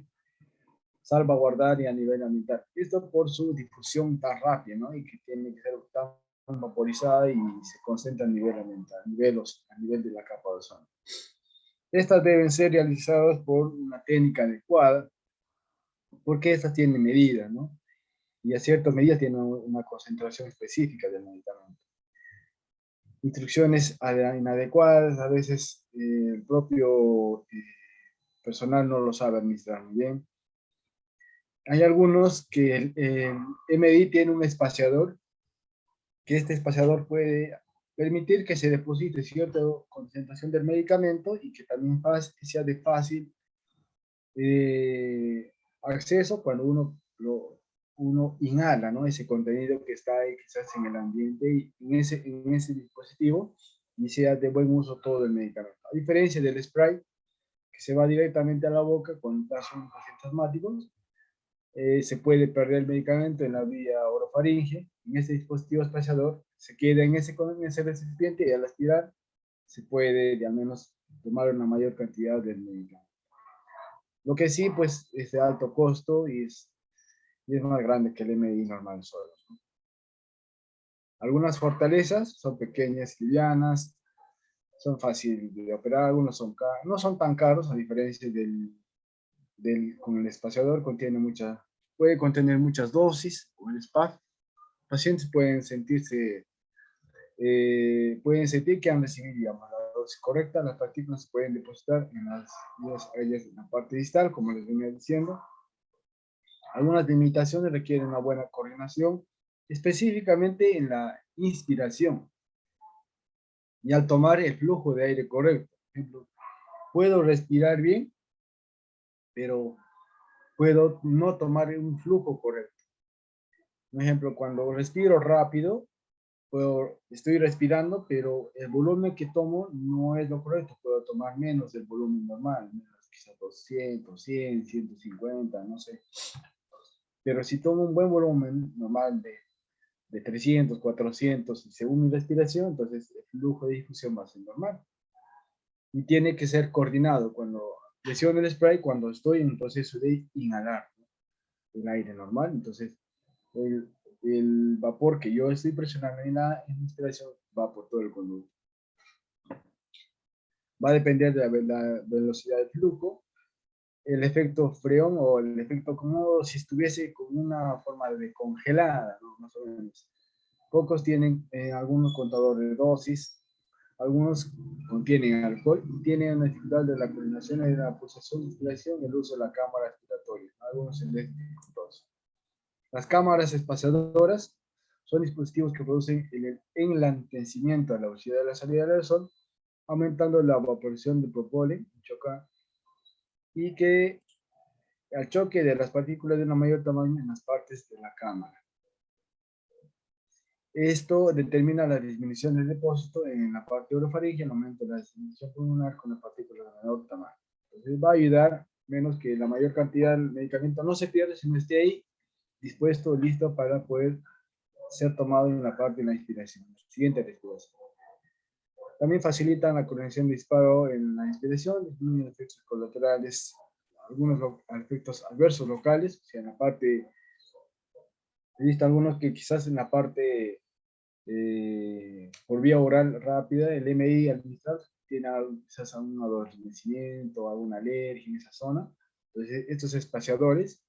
salvaguardar y a nivel ambiental. Esto por su difusión tan rápida, ¿no? Y que tiene que ser tan vaporizada y se concentra a nivel ambiental, a nivel de la capa de ozono. Estas deben ser realizadas por una técnica adecuada, porque estas tienen medidas, ¿no? Y a ciertas medidas tienen una concentración específica del medicamento. Instrucciones inadecuadas, a veces el propio personal no lo sabe administrar muy bien. Hay algunos que el MDI tiene un espaciador, que este espaciador puede permitir que se deposite cierta concentración del medicamento y que también sea de fácil acceso cuando uno inhala, ¿no? Ese contenido que está ahí quizás en el ambiente y en ese dispositivo, y sea de buen uso todo el medicamento. A diferencia del spray, que se va directamente a la boca con casos pacientes asmáticos, se puede perder el medicamento en la vía orofaringe. En ese dispositivo espaciador se queda en ese recipiente, y al aspirar se puede al menos tomar una mayor cantidad del medicamento. Lo que sí, pues, es de alto costo y es más grande que el MDI normal solo, ¿no? Algunas fortalezas son pequeñas, livianas, son fáciles de operar, algunos no son tan caros, a diferencia con el espaciador, puede contener muchas dosis, con el SPAF. Pacientes pueden sentir que han recibido, digamos, la dosis correcta. Las partículas se pueden depositar en la parte distal, como les venía diciendo. Algunas limitaciones requieren una buena coordinación, específicamente en la inspiración y al tomar el flujo de aire correcto. Por ejemplo, puedo respirar bien, pero puedo no tomar un flujo correcto. Por ejemplo, cuando respiro rápido, estoy respirando, pero el volumen que tomo no es lo correcto. Puedo tomar menos del volumen normal, quizás 200, 100, 150, no sé. Pero si tomo un buen volumen normal de 300, 400, y según mi respiración, entonces el flujo de difusión va a ser normal. Y tiene que ser coordinado cuando presiono el spray, cuando estoy en un proceso de inhalar, ¿no?, el aire normal. Entonces, el vapor que yo estoy presionando en la inspiración va por todo el conducto. Va a depender de la velocidad del flujo. el efecto freón o el efecto como si estuviese con una forma de congelada, ¿no? Más o menos. Pocos tienen algunos contadores de dosis, algunos contienen alcohol y tienen una dificultad de la coordinación y de la pulsación de inspiración y el uso de la cámara expiratoria. Algunos en dificultosos. Las cámaras espaciadoras son dispositivos que producen el enlentecimiento a la velocidad de la salida del sol, aumentando la evaporación de propóleo y que al choque de las partículas de una mayor tamaño en las partes de la cámara. Esto determina la disminución del depósito en la parte orofaringea, el aumento de la disminución pulmonar con las partículas de menor tamaño. Entonces va a ayudar menos que la mayor cantidad del medicamento no se pierda, sino esté ahí dispuesto, listo para poder ser tomado en la parte de la inspiración. Siguiente respiración. También facilitan la coordinación de disparo en la inspiración, disminuyen efectos colaterales, algunos efectos adversos locales, o sea, en la parte, he visto algunos que quizás en la parte por vía oral rápida, el MI administrar tiene quizás algún adormecimiento, alguna alergia en esa zona. Entonces, estos espaciadores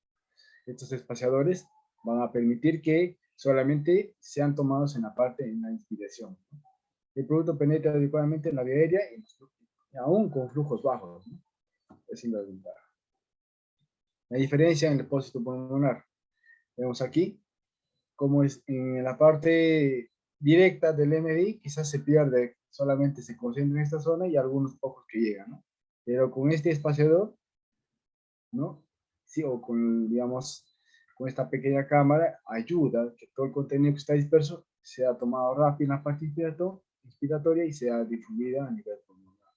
van a permitir que solamente sean tomados en la parte en la inspiración. El producto penetra adecuadamente en la vía aérea y aún con flujos bajos, ¿no? Es la ventaja. La diferencia en el depósito pulmonar. Vemos aquí como es en la parte directa del MDI, quizás se pierde, solamente se concentra en esta zona y algunos pocos que llegan, ¿no? Pero con este espaciador, ¿no? Sí, o con, digamos, con esta pequeña cámara, ayuda que todo el contenido que está disperso sea tomado rápido en la parte inspiratoria y sea difundida a nivel pulmonar.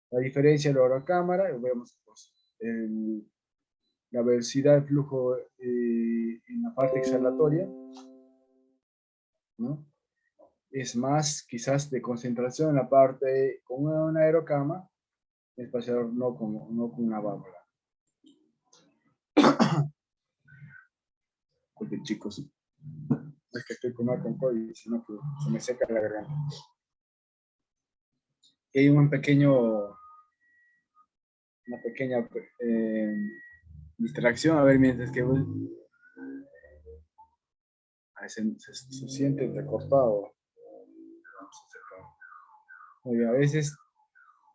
La diferencia de la orocámara, vemos pues, la velocidad de flujo en la parte exhalatoria, ¿no? Es más quizás de concentración en la parte con una aerocama, espaciador no con una válvula. Porque chicos, es que estoy con COVID, sino que se me seca la garganta. Y hay una pequeña distracción, a ver, mientras que se siente recortado. Oye, a veces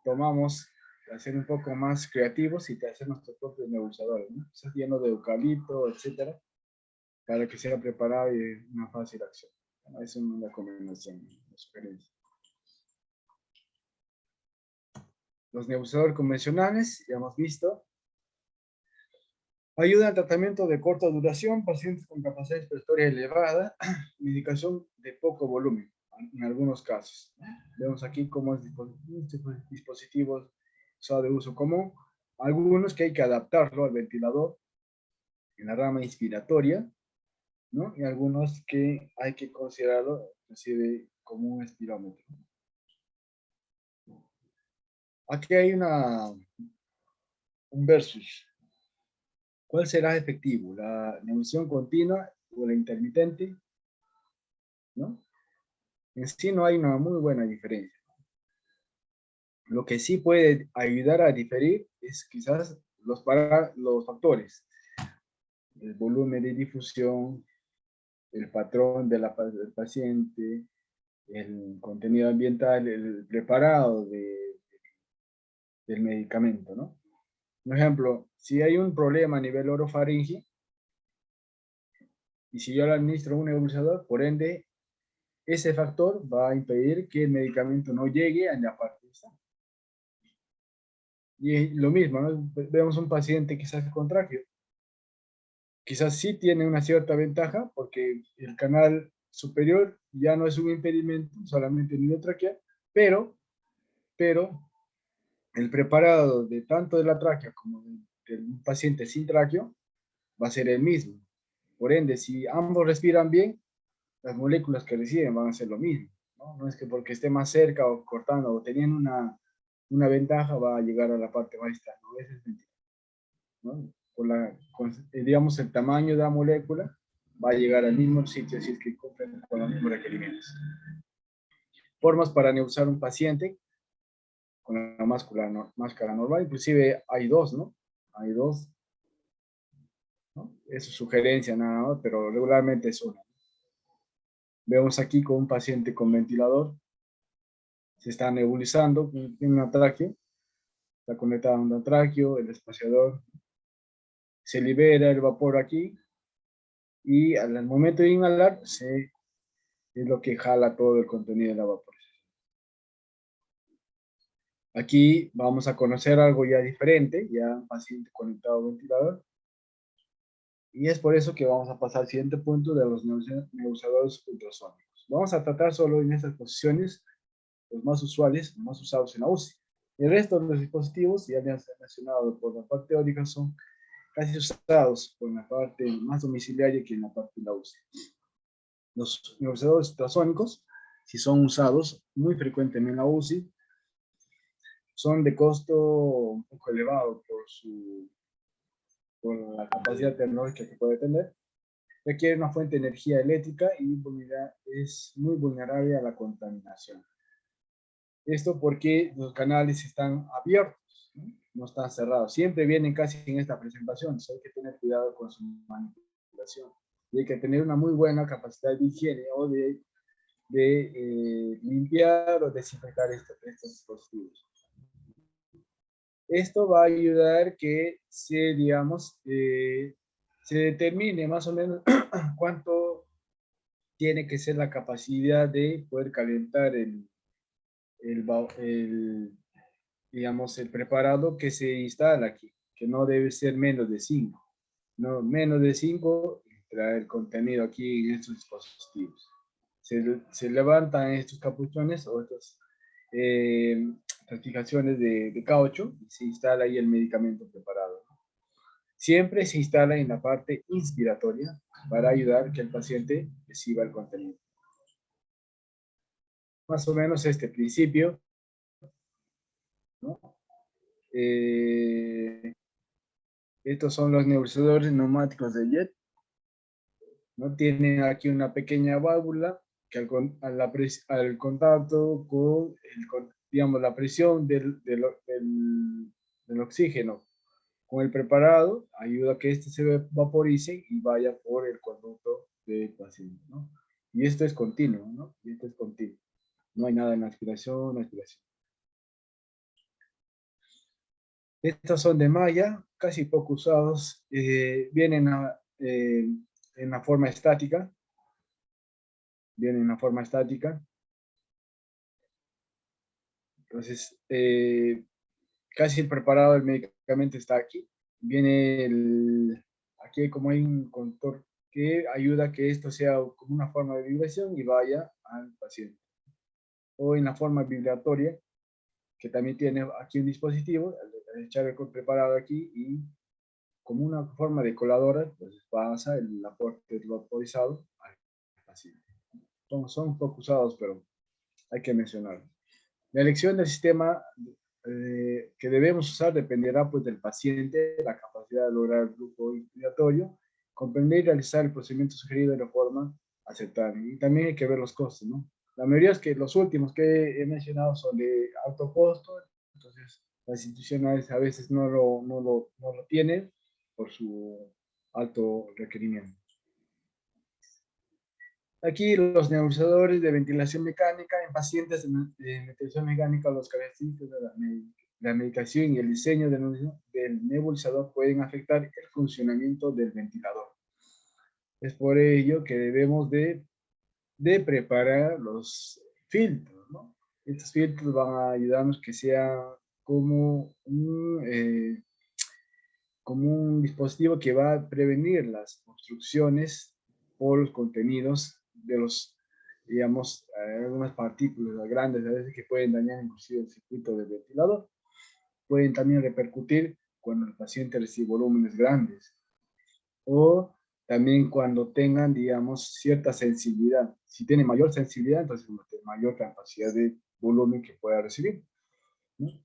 tomamos a ser un poco más creativos y hacer nuestros propios nebulizadores, ¿no? Quizás lleno de eucalipto, etcétera, para que sea preparado y una fácil acción. Bueno, es una recomendación, una sugerencia. Los nebulizadores convencionales, ya hemos visto, ayudan al tratamiento de corta duración, pacientes con capacidad respiratoria elevada, medicación de poco volumen, en algunos casos. Vemos aquí cómo es dispositivos de uso común, algunos que hay que adaptarlo al ventilador en la rama inspiratoria, ¿no? Y algunos que hay que considerarlo inclusive como un espirómetro. Aquí hay un versus. ¿Cuál será efectivo? ¿La nebulización continua o la intermitente? ¿No? En sí no hay una muy buena diferencia. Lo que sí puede ayudar a diferir es quizás los factores. El volumen de difusión, el patrón del paciente, el contenido ambiental, el preparado del medicamento, ¿no? Por ejemplo, si hay un problema a nivel orofaringe, y si yo le administro un nebulizador, por ende, ese factor va a impedir que el medicamento no llegue a la parte esta. Y lo mismo, ¿no? Vemos un paciente quizás con tráqueo. Quizás sí tiene una cierta ventaja porque el canal superior ya no es un impedimento, solamente el nivel tráquea, pero el preparado de tanto de la tráquea como del paciente sin tráqueo va a ser el mismo. Por ende, si ambos respiran bien, las moléculas que reciben van a ser lo mismo, ¿no? No es que porque esté más cerca o cortando o teniendo una ventaja va a llegar a la parte más distante, ¿no? Eso es mentira, ¿no? Digamos, el tamaño de la molécula va a llegar al mismo sitio si es que cumplen con los mismos requerimientos. Formas para nebular un paciente con la máscara normal, inclusive hay dos, ¿no? Hay dos, ¿no? Es su sugerencia nada más, pero regularmente es una. Vemos aquí con un paciente con ventilador, se está nebulizando, tiene una tráqueo, está conectado a un tráqueo, el espaciador, se libera el vapor aquí, y al momento de inhalar, es lo que jala todo el contenido de la vaporización. Aquí vamos a conocer algo ya diferente, ya un paciente conectado a ventilador, y es por eso que vamos a pasar al siguiente punto de los nebulizadores ultrasónicos. Vamos a tratar solo en estas posiciones los más usuales, los más usados en la UCI. El resto de los dispositivos, ya les he mencionado por la parte teórica, son casi usados por la parte más domiciliaria que en la parte de la UCI. Los nebulizadores ultrasónicos, si son usados muy frecuentemente en la UCI, son de costo un poco elevado por la capacidad tecnológica que puede tener. Requiere una fuente de energía eléctrica y es muy vulnerable a la contaminación. Esto porque los canales están abiertos, no están cerrados. Siempre vienen casi en esta presentación, hay que tener cuidado con su manipulación. Y hay que tener una muy buena capacidad de higiene o de limpiar o desinfectar estos dispositivos. Esto va a ayudar que digamos, se determine más o menos cuánto tiene que ser la capacidad de poder calentar digamos, el preparado que se instala aquí, que no debe ser menos de 5. No, menos de 5 trae el contenido aquí en estos dispositivos. Se levantan estos capuchones o estas fijaciones de caucho y se instala ahí el medicamento preparado. Siempre se instala en la parte inspiratoria para ayudar que el paciente reciba el contenido. Más o menos este principio, ¿no? Estos son los nebulizadores neumáticos de JET, ¿no? Tienen aquí una pequeña válvula que al contacto con digamos, la presión del oxígeno con el preparado ayuda a que este se vaporice y vaya por el conducto del paciente, ¿no? Y esto es continuo, ¿no? Y esto es continuo. No hay nada en aspiración, aspiración. Estos son de malla, casi poco usados. Vienen en la forma estática. Vienen en la forma estática. Entonces, casi el preparado del medicamento está aquí. Viene aquí como hay un conductor que ayuda a que esto sea como una forma de vibración y vaya al paciente. O en la forma vibratoria, que también tiene aquí un dispositivo, al echar el preparado aquí y como una forma de coladora, pues pasa el aporte vaporizado al paciente. Son un poco usados, pero hay que mencionarlo. La elección del sistema que debemos usar dependerá pues, del paciente, la capacidad de lograr el flujo inspiratorio, comprender y realizar el procedimiento sugerido de la forma aceptable. Y también hay que ver los costos, ¿no? La mayoría es que los últimos que he mencionado son de alto costo, entonces las instituciones a veces no lo tienen por su alto requerimiento. Aquí los nebulizadores de ventilación mecánica en pacientes de ventilación mecánica, los características de la medicación y el diseño del nebulizador pueden afectar el funcionamiento del ventilador. Es por ello que debemos de preparar los filtros, ¿no? Estos filtros van a ayudarnos que sea como un dispositivo que va a prevenir las obstrucciones por los contenidos de los, digamos, algunas partículas grandes a veces que pueden dañar inclusive el circuito del ventilador. Pueden también repercutir cuando el paciente recibe volúmenes grandes o también cuando tengan, digamos, cierta sensibilidad. Si tiene mayor sensibilidad, entonces tiene mayor capacidad de volumen que pueda recibir, ¿no?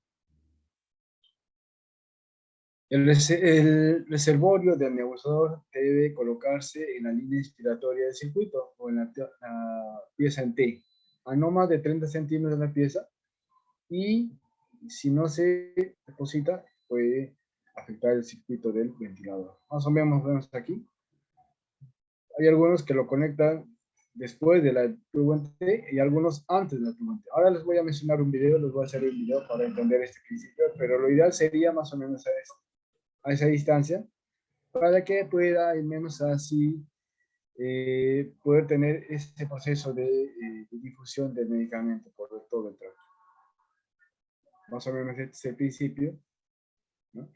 El reservorio del nebulizador debe colocarse en la línea inspiratoria del circuito o en la pieza en T, a no más de 30 centímetros de la pieza y Si no se deposita, puede afectar el circuito del ventilador. Más o menos vemos aquí. Hay algunos que lo conectan después de la turbante y algunos antes de la turbante. Ahora les voy a mencionar un video, les voy a hacer un video para entender este principio, pero lo ideal sería más o menos a esa distancia para que pueda al menos así poder tener ese proceso de difusión del medicamento por todo el tracto. Más o menos este es el principio, ¿no?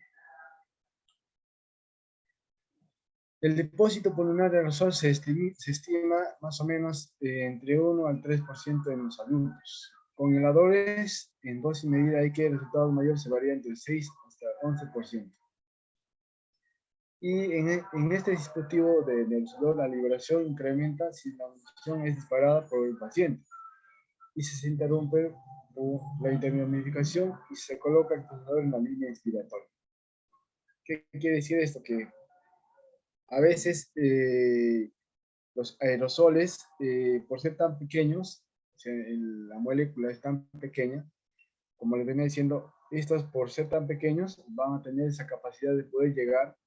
El depósito pulmonar de aerosol se estima más o menos entre 1 al 3% en los adultos. Con inhaladores, en dosis medida hay que el resultado mayor se varía entre 6 hasta 11%. Y en este dispositivo de aerosol, la liberación incrementa si la munición es disparada por el paciente y si se interrumpe la intermedificación y se coloca el pulsador en la línea inspiratoria. ¿Qué quiere decir esto? Que a veces los aerosoles, por ser tan pequeños, o sea, la molécula es tan pequeña, como les venía diciendo, estos por ser tan pequeños van a tener esa capacidad de poder llegar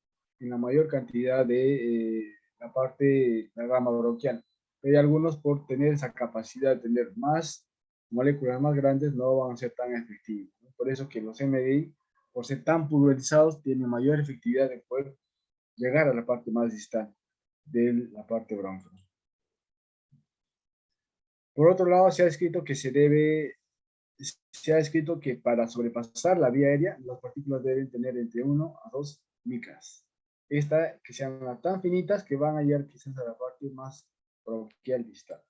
en la mayor cantidad de la parte, la rama bronquial. Pero hay algunos por tener esa capacidad de tener más moléculas más grandes no van a ser tan efectivos, ¿no? Por eso que los MDI, por ser tan pulverizados, tienen mayor efectividad de poder llegar a la parte más distante de la parte bronquial. Por otro lado, se ha escrito que para sobrepasar la vía aérea, las partículas deben tener entre 1 a 2 micras. Esta que sean tan finitas que van a llegar quizás a la parte más bronquial distal.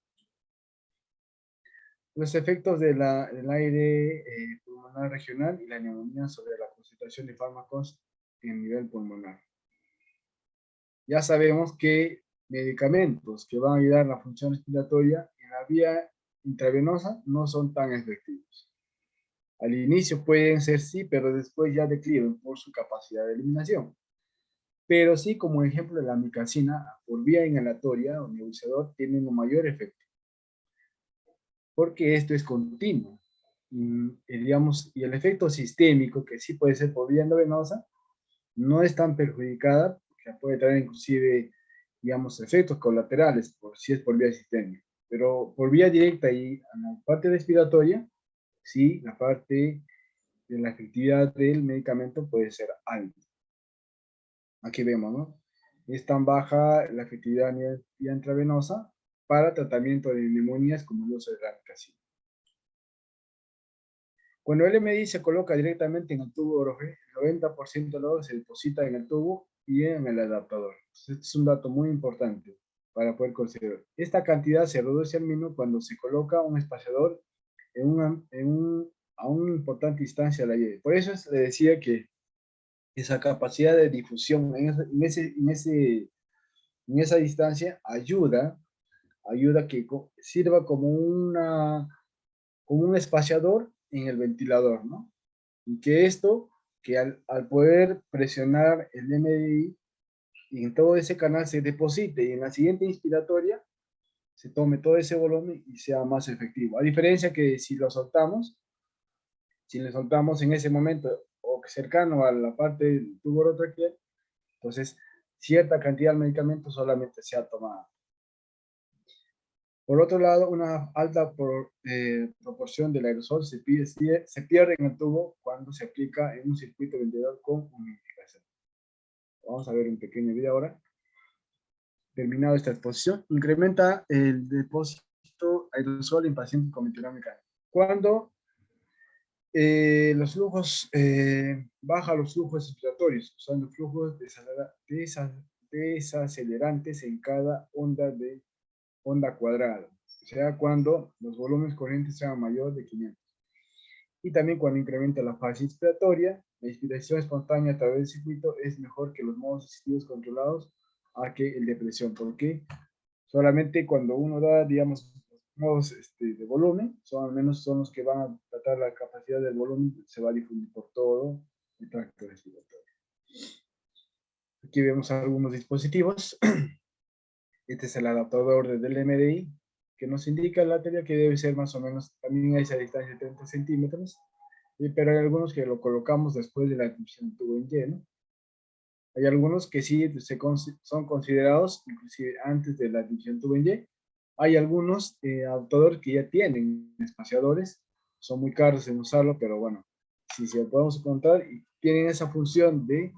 Los efectos del aire pulmonar regional y la neumonía sobre la concentración de fármacos en nivel pulmonar. Ya sabemos que medicamentos que van a ayudar a la función respiratoria en la vía intravenosa no son tan efectivos. Al inicio pueden ser sí, pero después ya declinan por su capacidad de eliminación. Pero sí, como ejemplo, la amicacina por vía inhalatoria o nebulizador tiene un mayor efecto, porque esto es continuo. Digamos, y el efecto sistémico, que sí puede ser por vía endovenosa, no es tan perjudicada, porque puede traer inclusive, digamos, efectos colaterales, si es por vía sistémica. Pero por vía directa y en la parte respiratoria, sí, la parte de la efectividad del medicamento puede ser alta. Aquí vemos, ¿no? Es tan baja la efectividad vía intravenosa para tratamiento de neumonías como el uso de ranitidina. Cuando el MDI se coloca directamente en el tubo orofe, el 90% de la dosis se deposita en el tubo y en el adaptador. Entonces, este es un dato muy importante para poder considerar. Esta cantidad se reduce al mínimo cuando se coloca un espaciador a una importante distancia de la llave. Por eso le decía que esa capacidad de difusión en esa distancia ayuda que sirva como un espaciador en el ventilador, ¿no? Y que esto, que al poder presionar el MDI y en todo ese canal se deposite y en la siguiente inspiratoria se tome todo ese volumen y sea más efectivo. A diferencia que si lo soltamos, si le soltamos en ese momento o cercano a la parte del tubo orotraqueal, entonces cierta cantidad de medicamento solamente se ha tomado. Por otro lado, una alta proporción del aerosol se pierde en el tubo cuando se aplica en un circuito ventilador con humidificación. Vamos a ver un pequeño video ahora. Terminado esta exposición, incrementa el depósito aerosol en pacientes con ventilación mecánica. Cuando los flujos, baja los flujos respiratorios, usando flujos desacelerantes en cada onda cuadrada. O sea, cuando los volúmenes corrientes sean mayor de 500. Y también cuando incrementa la fase inspiratoria, la inspiración espontánea a través del circuito es mejor que los modos asistidos controlados a que el de presión. ¿Por qué? Solamente cuando uno da, digamos, los modos de volumen, son al menos son los que van a tratar la capacidad del volumen, se va a difundir por todo el tracto respiratorio. Aquí vemos algunos dispositivos. Este es el adaptador del MDI, que nos indica la teoría que debe ser más o menos, también a esa distancia de 30 centímetros. pero hay algunos que lo colocamos después de la admisión de tubo en Y, ¿no? Hay algunos que sí son considerados inclusive antes de la admisión tubo en Y. Hay algunos adaptadores que ya tienen espaciadores, son muy caros en usarlo, pero bueno, si se lo podemos encontrar y tienen esa función de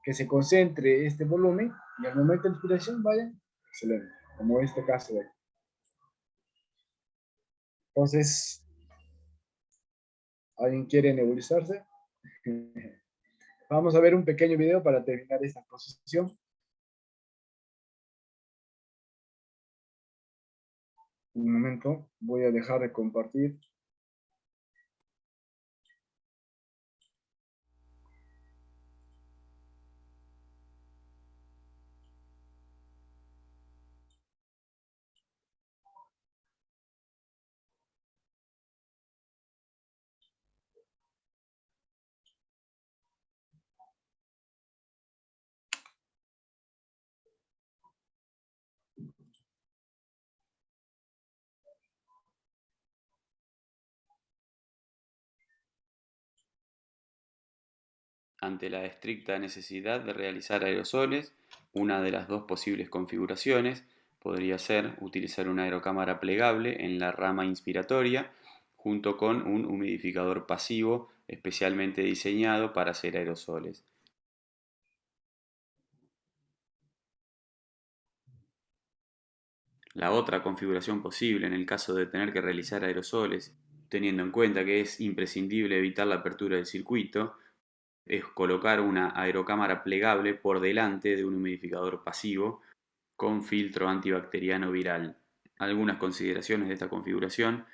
que se concentre este volumen y al momento de inspiración vaya, excelente, como este caso de aquí. Entonces, ¿alguien quiere nebulizarse? Vamos a ver un pequeño video para terminar esta exposición. Un momento, voy a dejar de compartir. Ante la estricta necesidad de realizar aerosoles, una de las dos posibles configuraciones podría ser utilizar una aerocámara plegable en la rama inspiratoria junto con un humidificador pasivo especialmente diseñado para hacer aerosoles. La otra configuración posible en el caso de tener que realizar aerosoles, teniendo en cuenta que es imprescindible evitar la apertura del circuito, es colocar una aerocámara plegable por delante de un humidificador pasivo con filtro antibacteriano viral. Algunas consideraciones de esta configuración: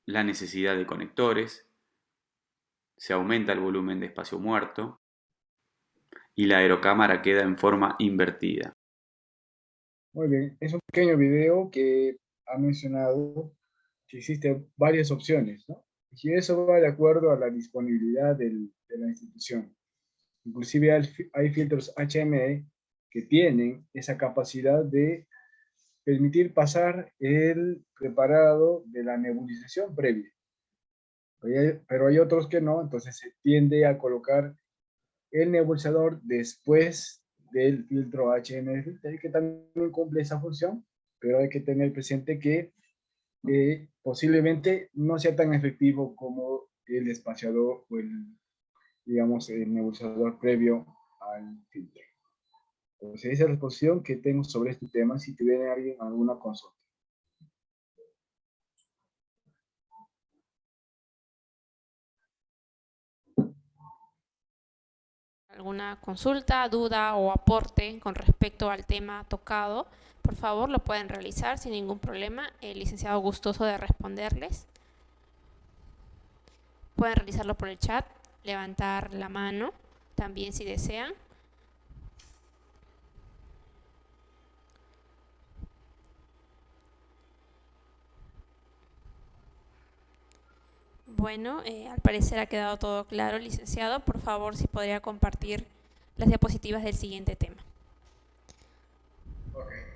la necesidad de conectores, se aumenta el volumen de espacio muerto y la aerocámara queda en forma invertida. Muy bien, es un pequeño video que ha mencionado que existen varias opciones, ¿no? Y eso va de acuerdo a la disponibilidad de la institución. Inclusive hay filtros HME que tienen esa capacidad de permitir pasar el preparado de la nebulización previa. Pero hay otros que no, entonces se tiende a colocar el nebulizador después del filtro HME, que también cumple esa función, pero hay que tener presente que posiblemente no sea tan efectivo como el espaciador o digamos, el nebulizador previo al filtro. Entonces, esa es la exposición que tengo sobre este tema, si tiene alguien alguna consulta. Alguna consulta, duda o aporte con respecto al tema tocado, por favor lo pueden realizar sin ningún problema. El licenciado gustoso de responderles. Pueden realizarlo por el chat, levantar la mano también si desean. Bueno, al parecer ha quedado todo claro, licenciado. Por favor, si podría compartir las diapositivas del siguiente tema. Okay.